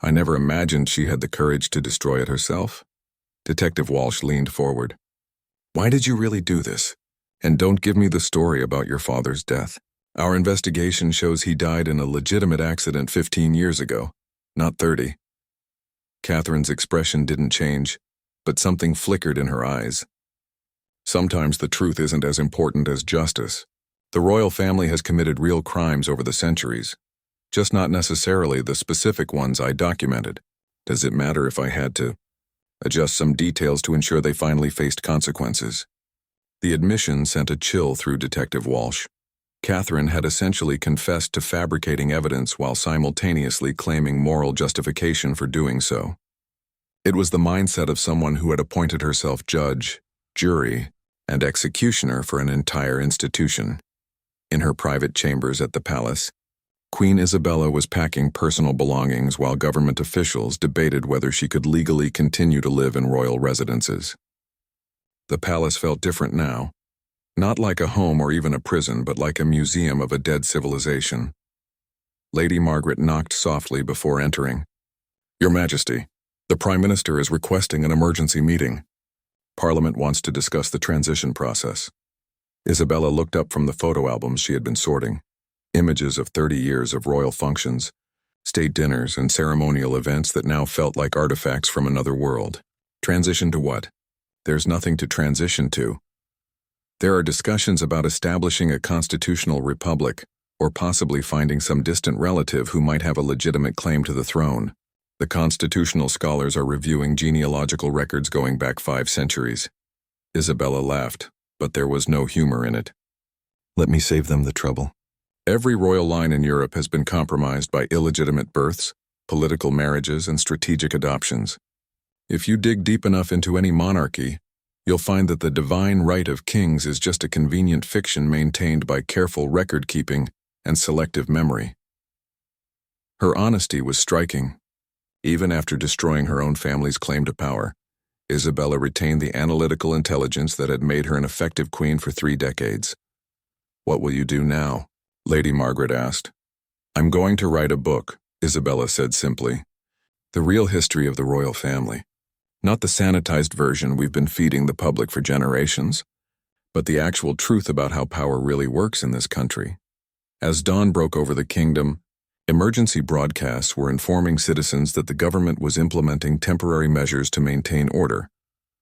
I never imagined she had the courage to destroy it herself." Detective Walsh leaned forward. "Why did you really do this? And don't give me the story about your father's death. Our investigation shows he died in a legitimate accident 15 years ago, not 30. Catherine's expression didn't change, but something flickered in her eyes. "Sometimes the truth isn't as important as justice. The royal family has committed real crimes over the centuries, just not necessarily the specific ones I documented. Does it matter if I had to adjust some details to ensure they finally faced consequences?" The admission sent a chill through Detective Walsh. Catherine had essentially confessed to fabricating evidence while simultaneously claiming moral justification for doing so. It was the mindset of someone who had appointed herself judge, jury, and executioner for an entire institution. In her private chambers at the palace, Queen Isabella was packing personal belongings while government officials debated whether she could legally continue to live in royal residences. The palace felt different now. Not like a home or even a prison, but like a museum of a dead civilization. Lady Margaret knocked softly before entering. "Your Majesty, the Prime Minister is requesting an emergency meeting. Parliament wants to discuss the transition process." Isabella looked up from the photo albums she had been sorting. Images of 30 years of royal functions, state dinners, and ceremonial events that now felt like artifacts from another world. Transition to what? There's nothing to transition to. There are discussions about establishing a constitutional republic, or possibly finding some distant relative who might have a legitimate claim to the throne. The constitutional scholars are reviewing genealogical records going back 5 centuries. Isabella laughed, but there was no humor in it. "Let me save them the trouble. Every royal line in Europe has been compromised by illegitimate births, political marriages, and strategic adoptions. If you dig deep enough into any monarchy, you'll find that the divine right of kings is just a convenient fiction maintained by careful record-keeping and selective memory." Her honesty was striking. Even after destroying her own family's claim to power, Isabella retained the analytical intelligence that had made her an effective queen for 3 decades. "What will you do now?" Lady Margaret asked. "I'm going to write a book," Isabella said simply. The real history of the royal family. Not the sanitized version we've been feeding the public for generations, but the actual truth about how power really works in this country. As dawn broke over the kingdom, emergency broadcasts were informing citizens that the government was implementing temporary measures to maintain order,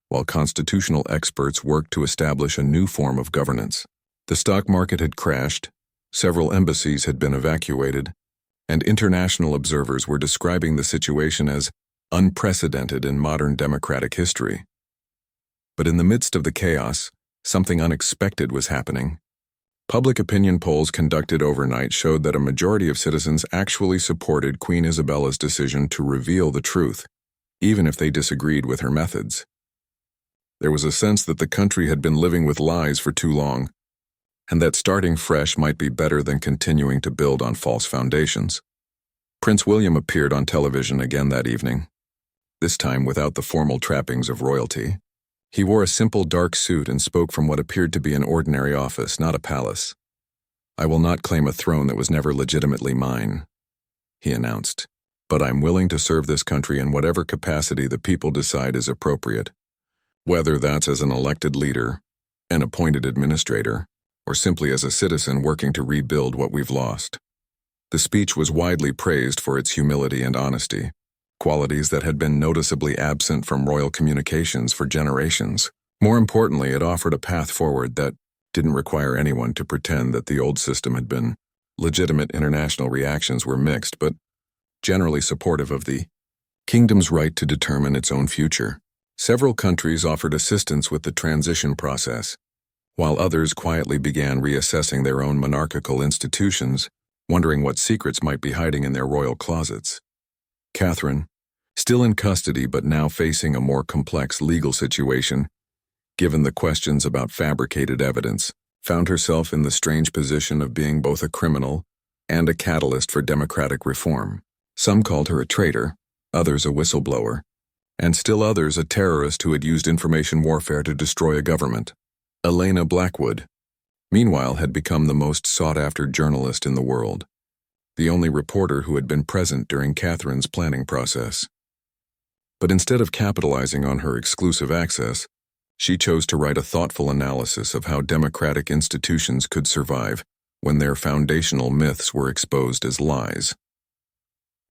while constitutional experts worked to establish a new form of governance. The stock market had crashed, several embassies had been evacuated, and international observers were describing the situation as unprecedented in modern democratic history. But in the midst of the chaos, something unexpected was happening. Public opinion polls conducted overnight showed that a majority of citizens actually supported Queen Isabella's decision to reveal the truth, even if they disagreed with her methods. There was a sense that the country had been living with lies for too long, and that starting fresh might be better than continuing to build on false foundations. Prince William appeared on television again that evening, this time without the formal trappings of royalty. He wore a simple dark suit and spoke from what appeared to be an ordinary office, not a palace. "I will not claim a throne that was never legitimately mine," he announced, "but I'm willing to serve this country in whatever capacity the people decide is appropriate, whether that's as an elected leader, an appointed administrator, or simply as a citizen working to rebuild what we've lost." The speech was widely praised for its humility and honesty, qualities that had been noticeably absent from royal communications for generations. More importantly, it offered a path forward that didn't require anyone to pretend that the old system had been. Legitimate international reactions were mixed, but generally supportive of the kingdom's right to determine its own future. Several countries offered assistance with the transition process, while others quietly began reassessing their own monarchical institutions, wondering what secrets might be hiding in their royal closets. Catherine, still in custody but now facing a more complex legal situation, given the questions about fabricated evidence, found herself in the strange position of being both a criminal and a catalyst for democratic reform. Some called her a traitor, others a whistleblower, and still others a terrorist who had used information warfare to destroy a government. Elena Blackwood, meanwhile, had become the most sought-after journalist in the world, the only reporter who had been present during Catherine's planning process. But instead of capitalizing on her exclusive access, she chose to write a thoughtful analysis of how democratic institutions could survive when their foundational myths were exposed as lies.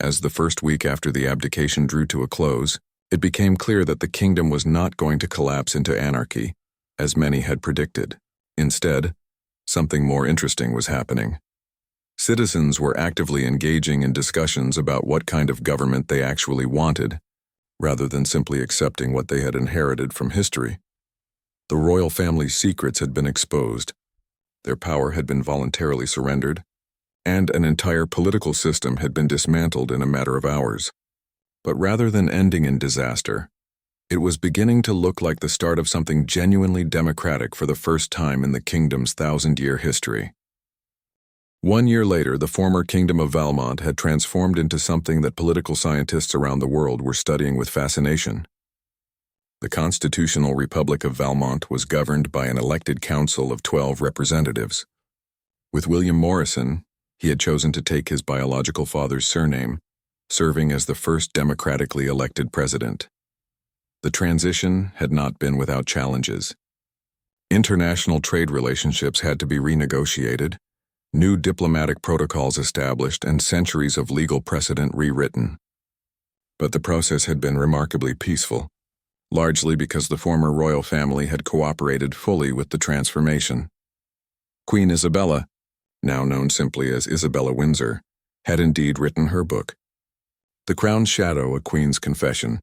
As the first week after the abdication drew to a close, it became clear that the kingdom was not going to collapse into anarchy, as many had predicted. Instead, something more interesting was happening. Citizens were actively engaging in discussions about what kind of government they actually wanted, rather than simply accepting what they had inherited from history. The royal family's secrets had been exposed, their power had been voluntarily surrendered, and an entire political system had been dismantled in a matter of hours. But rather than ending in disaster, it was beginning to look like the start of something genuinely democratic for the first time in the kingdom's 1,000-year history. 1 year later, the former Kingdom of Valmont had transformed into something that political scientists around the world were studying with fascination. The Constitutional Republic of Valmont was governed by an elected council of 12 representatives. With William Morrison, he had chosen to take his biological father's surname, serving as the first democratically elected president. The transition had not been without challenges. International trade relationships had to be renegotiated, new diplomatic protocols established, and centuries of legal precedent rewritten. But the process had been remarkably peaceful, largely because the former royal family had cooperated fully with the transformation. Queen Isabella, now known simply as Isabella Windsor, had indeed written her book. The Crown's Shadow, A Queen's Confession,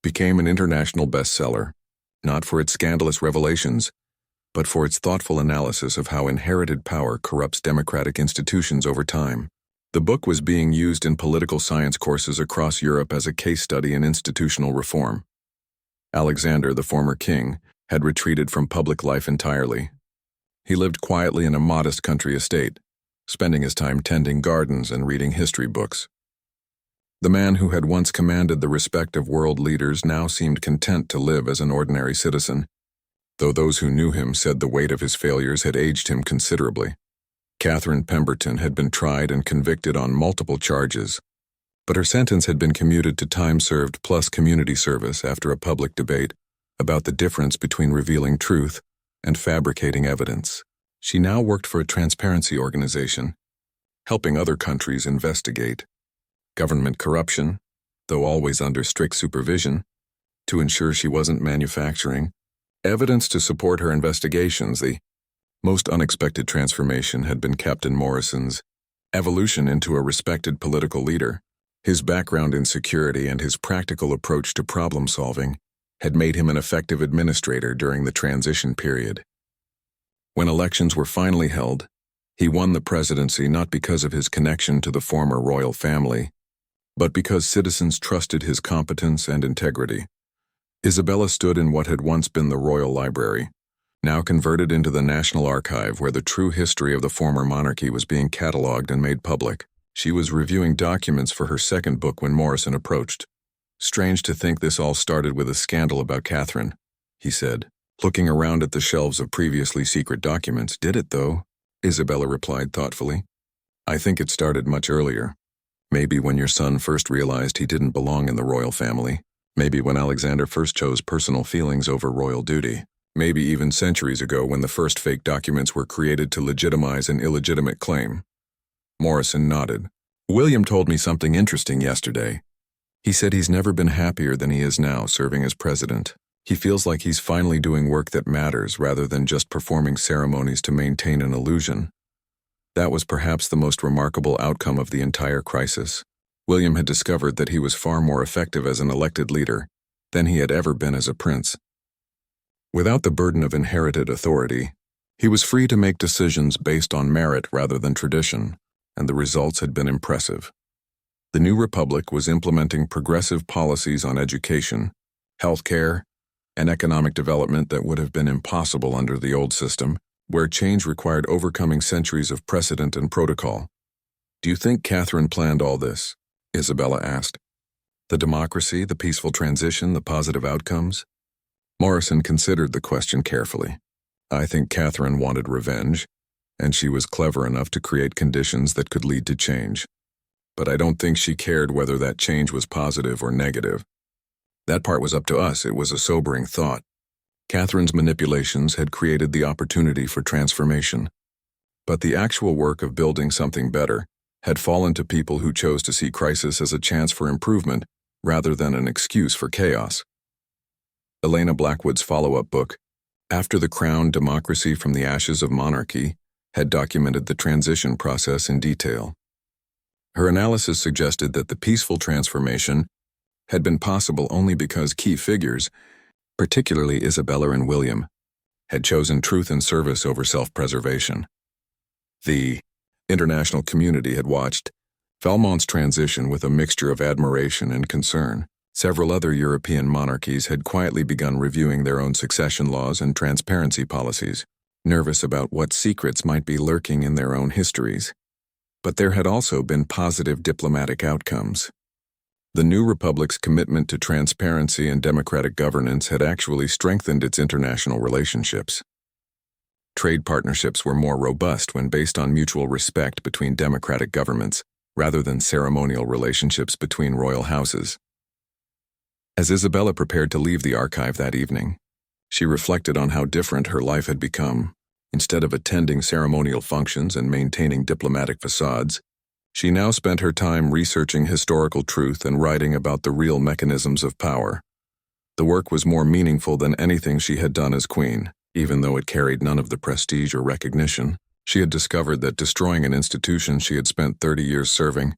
became an international bestseller, not for its scandalous revelations, but for its thoughtful analysis of how inherited power corrupts democratic institutions over time. The book was being used in political science courses across Europe as a case study in institutional reform. Alexander, the former king, had retreated from public life entirely. He lived quietly in a modest country estate, spending his time tending gardens and reading history books. The man who had once commanded the respect of world leaders now seemed content to live as an ordinary citizen, though those who knew him said the weight of his failures had aged him considerably. Catherine Pemberton had been tried and convicted on multiple charges, but her sentence had been commuted to time served plus community service after a public debate about the difference between revealing truth and fabricating evidence. She now worked for a transparency organization, helping other countries investigate government corruption, though always under strict supervision, to ensure she wasn't manufacturing evidence to support her investigations. The most unexpected transformation had been Captain Morrison's evolution into a respected political leader. His background in security and his practical approach to problem-solving had made him an effective administrator during the transition period. When elections were finally held, he won the presidency not because of his connection to the former royal family, but because citizens trusted his competence and integrity. Isabella stood in what had once been the Royal Library, now converted into the National Archive, where the true history of the former monarchy was being catalogued and made public. She was reviewing documents for her second book when Morrison approached. "Strange to think this all started with a scandal about Catherine," he said, looking around at the shelves of previously secret documents. "Did it, though?" Isabella replied thoughtfully. "I think it started much earlier. Maybe when your son first realized he didn't belong in the royal family. Maybe when Alexander first chose personal feelings over royal duty. Maybe even centuries ago when the first fake documents were created to legitimize an illegitimate claim." Morrison nodded. "William told me something interesting yesterday. He said he's never been happier than he is now serving as president. He feels like he's finally doing work that matters rather than just performing ceremonies to maintain an illusion. That was perhaps the most remarkable outcome of the entire crisis. William had discovered that he was far more effective as an elected leader than he had ever been as a prince. Without the burden of inherited authority, he was free to make decisions based on merit rather than tradition, and the results had been impressive. The new republic was implementing progressive policies on education, healthcare, and economic development that would have been impossible under the old system, where change required overcoming centuries of precedent and protocol. "Do you think Catherine planned all this?" Isabella asked. "The democracy, the peaceful transition, the positive outcomes?" Morrison considered the question carefully. "I think Catherine wanted revenge, and she was clever enough to create conditions that could lead to change. But I don't think she cared whether that change was positive or negative. That part was up to us. It was a sobering thought. Catherine's manipulations had created the opportunity for transformation. But the actual work of building something better had fallen to people who chose to see crisis as a chance for improvement rather than an excuse for chaos." Elena Blackwood's follow-up book, After the Crown: Democracy from the Ashes of Monarchy, had documented the transition process in detail. Her analysis suggested that the peaceful transformation had been possible only because key figures, particularly Isabella and William, had chosen truth and service over self-preservation. The international community had watched Valmont's transition with a mixture of admiration and concern. Several other European monarchies had quietly begun reviewing their own succession laws and transparency policies, nervous about what secrets might be lurking in their own histories. But there had also been positive diplomatic outcomes. The new republic's commitment to transparency and democratic governance had actually strengthened its international relationships. Trade partnerships were more robust when based on mutual respect between democratic governments, rather than ceremonial relationships between royal houses. As Isabella prepared to leave the archive that evening, she reflected on how different her life had become. Instead of attending ceremonial functions and maintaining diplomatic facades, she now spent her time researching historical truth and writing about the real mechanisms of power. The work was more meaningful than anything she had done as queen. Even though it carried none of the prestige or recognition, she had discovered that destroying an institution she had spent 30 years serving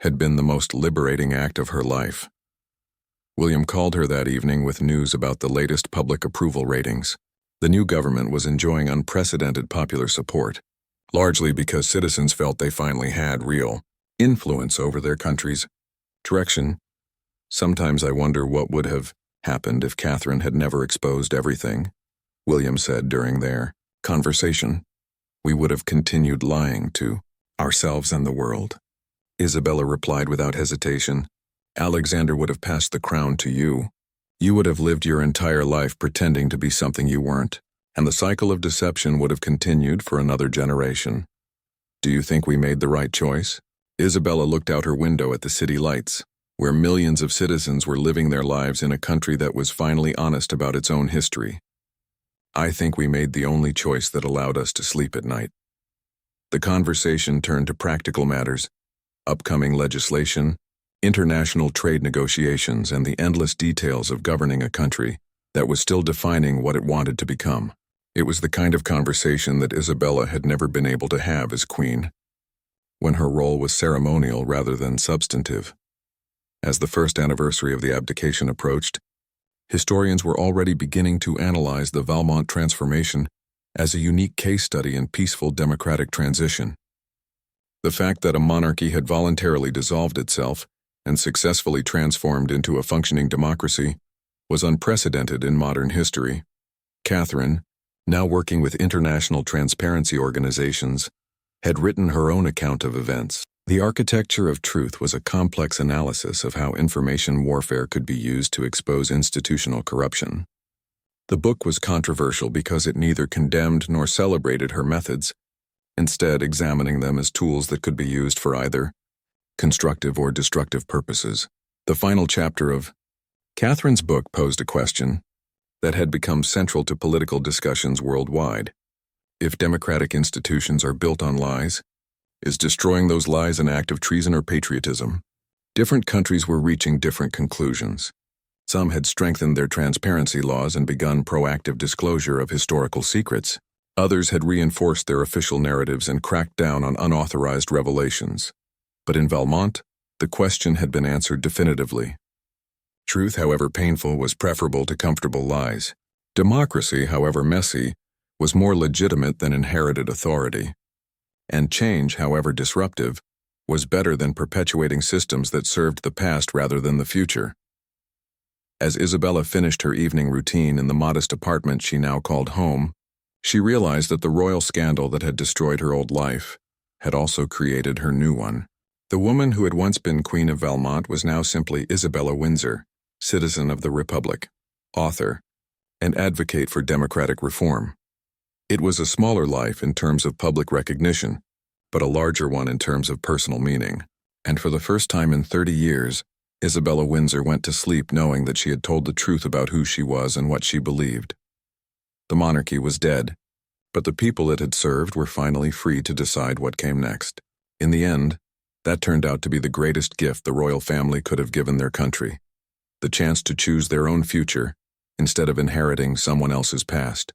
had been the most liberating act of her life. William called her that evening with news about the latest public approval ratings. The new government was enjoying unprecedented popular support, largely because citizens felt they finally had real influence over their country's direction. "Sometimes I wonder what would have happened if Catherine had never exposed everything," William said during their conversation. "We would have continued lying to ourselves and the world." Isabella replied without hesitation. "Alexander would have passed the crown to you. You would have lived your entire life pretending to be something you weren't, and the cycle of deception would have continued for another generation. Do you think we made the right choice?" Isabella looked out her window at the city lights, where millions of citizens were living their lives in a country that was finally honest about its own history. I think we made the only choice that allowed us to sleep at night. The conversation turned to practical matters, upcoming legislation, international trade negotiations, and the endless details of governing a country that was still defining what it wanted to become. It was the kind of conversation that Isabella had never been able to have as queen, when her role was ceremonial rather than substantive. As the first anniversary of the abdication approached, historians were already beginning to analyze the Valmont transformation as a unique case study in peaceful democratic transition. The fact that a monarchy had voluntarily dissolved itself and successfully transformed into a functioning democracy was unprecedented in modern history. Catherine, now working with international transparency organizations, had written her own account of events. The Architecture of Truth was a complex analysis of how information warfare could be used to expose institutional corruption. The book was controversial because it neither condemned nor celebrated her methods, instead examining them as tools that could be used for either constructive or destructive purposes. The final chapter of Catherine's book posed a question that had become central to political discussions worldwide. If democratic institutions are built on lies, is destroying those lies an act of treason or patriotism? Different countries were reaching different conclusions. Some had strengthened their transparency laws and begun proactive disclosure of historical secrets. Others had reinforced their official narratives and cracked down on unauthorized revelations. But in Valmont, the question had been answered definitively. Truth, however painful, was preferable to comfortable lies. Democracy, however messy, was more legitimate than inherited authority. And change, however disruptive, was better than perpetuating systems that served the past rather than the future. As Isabella finished her evening routine in the modest apartment she now called home, she realized that the royal scandal that had destroyed her old life had also created her new one. The woman who had once been Queen of Valmont was now simply Isabella Windsor, citizen of the Republic, author, and advocate for democratic reform. It was a smaller life in terms of public recognition, but a larger one in terms of personal meaning. And for the first time in 30 years, Isabella Windsor went to sleep knowing that she had told the truth about who she was and what she believed. The monarchy was dead, but the people it had served were finally free to decide what came next. In the end, that turned out to be the greatest gift the royal family could have given their country: the chance to choose their own future instead of inheriting someone else's past.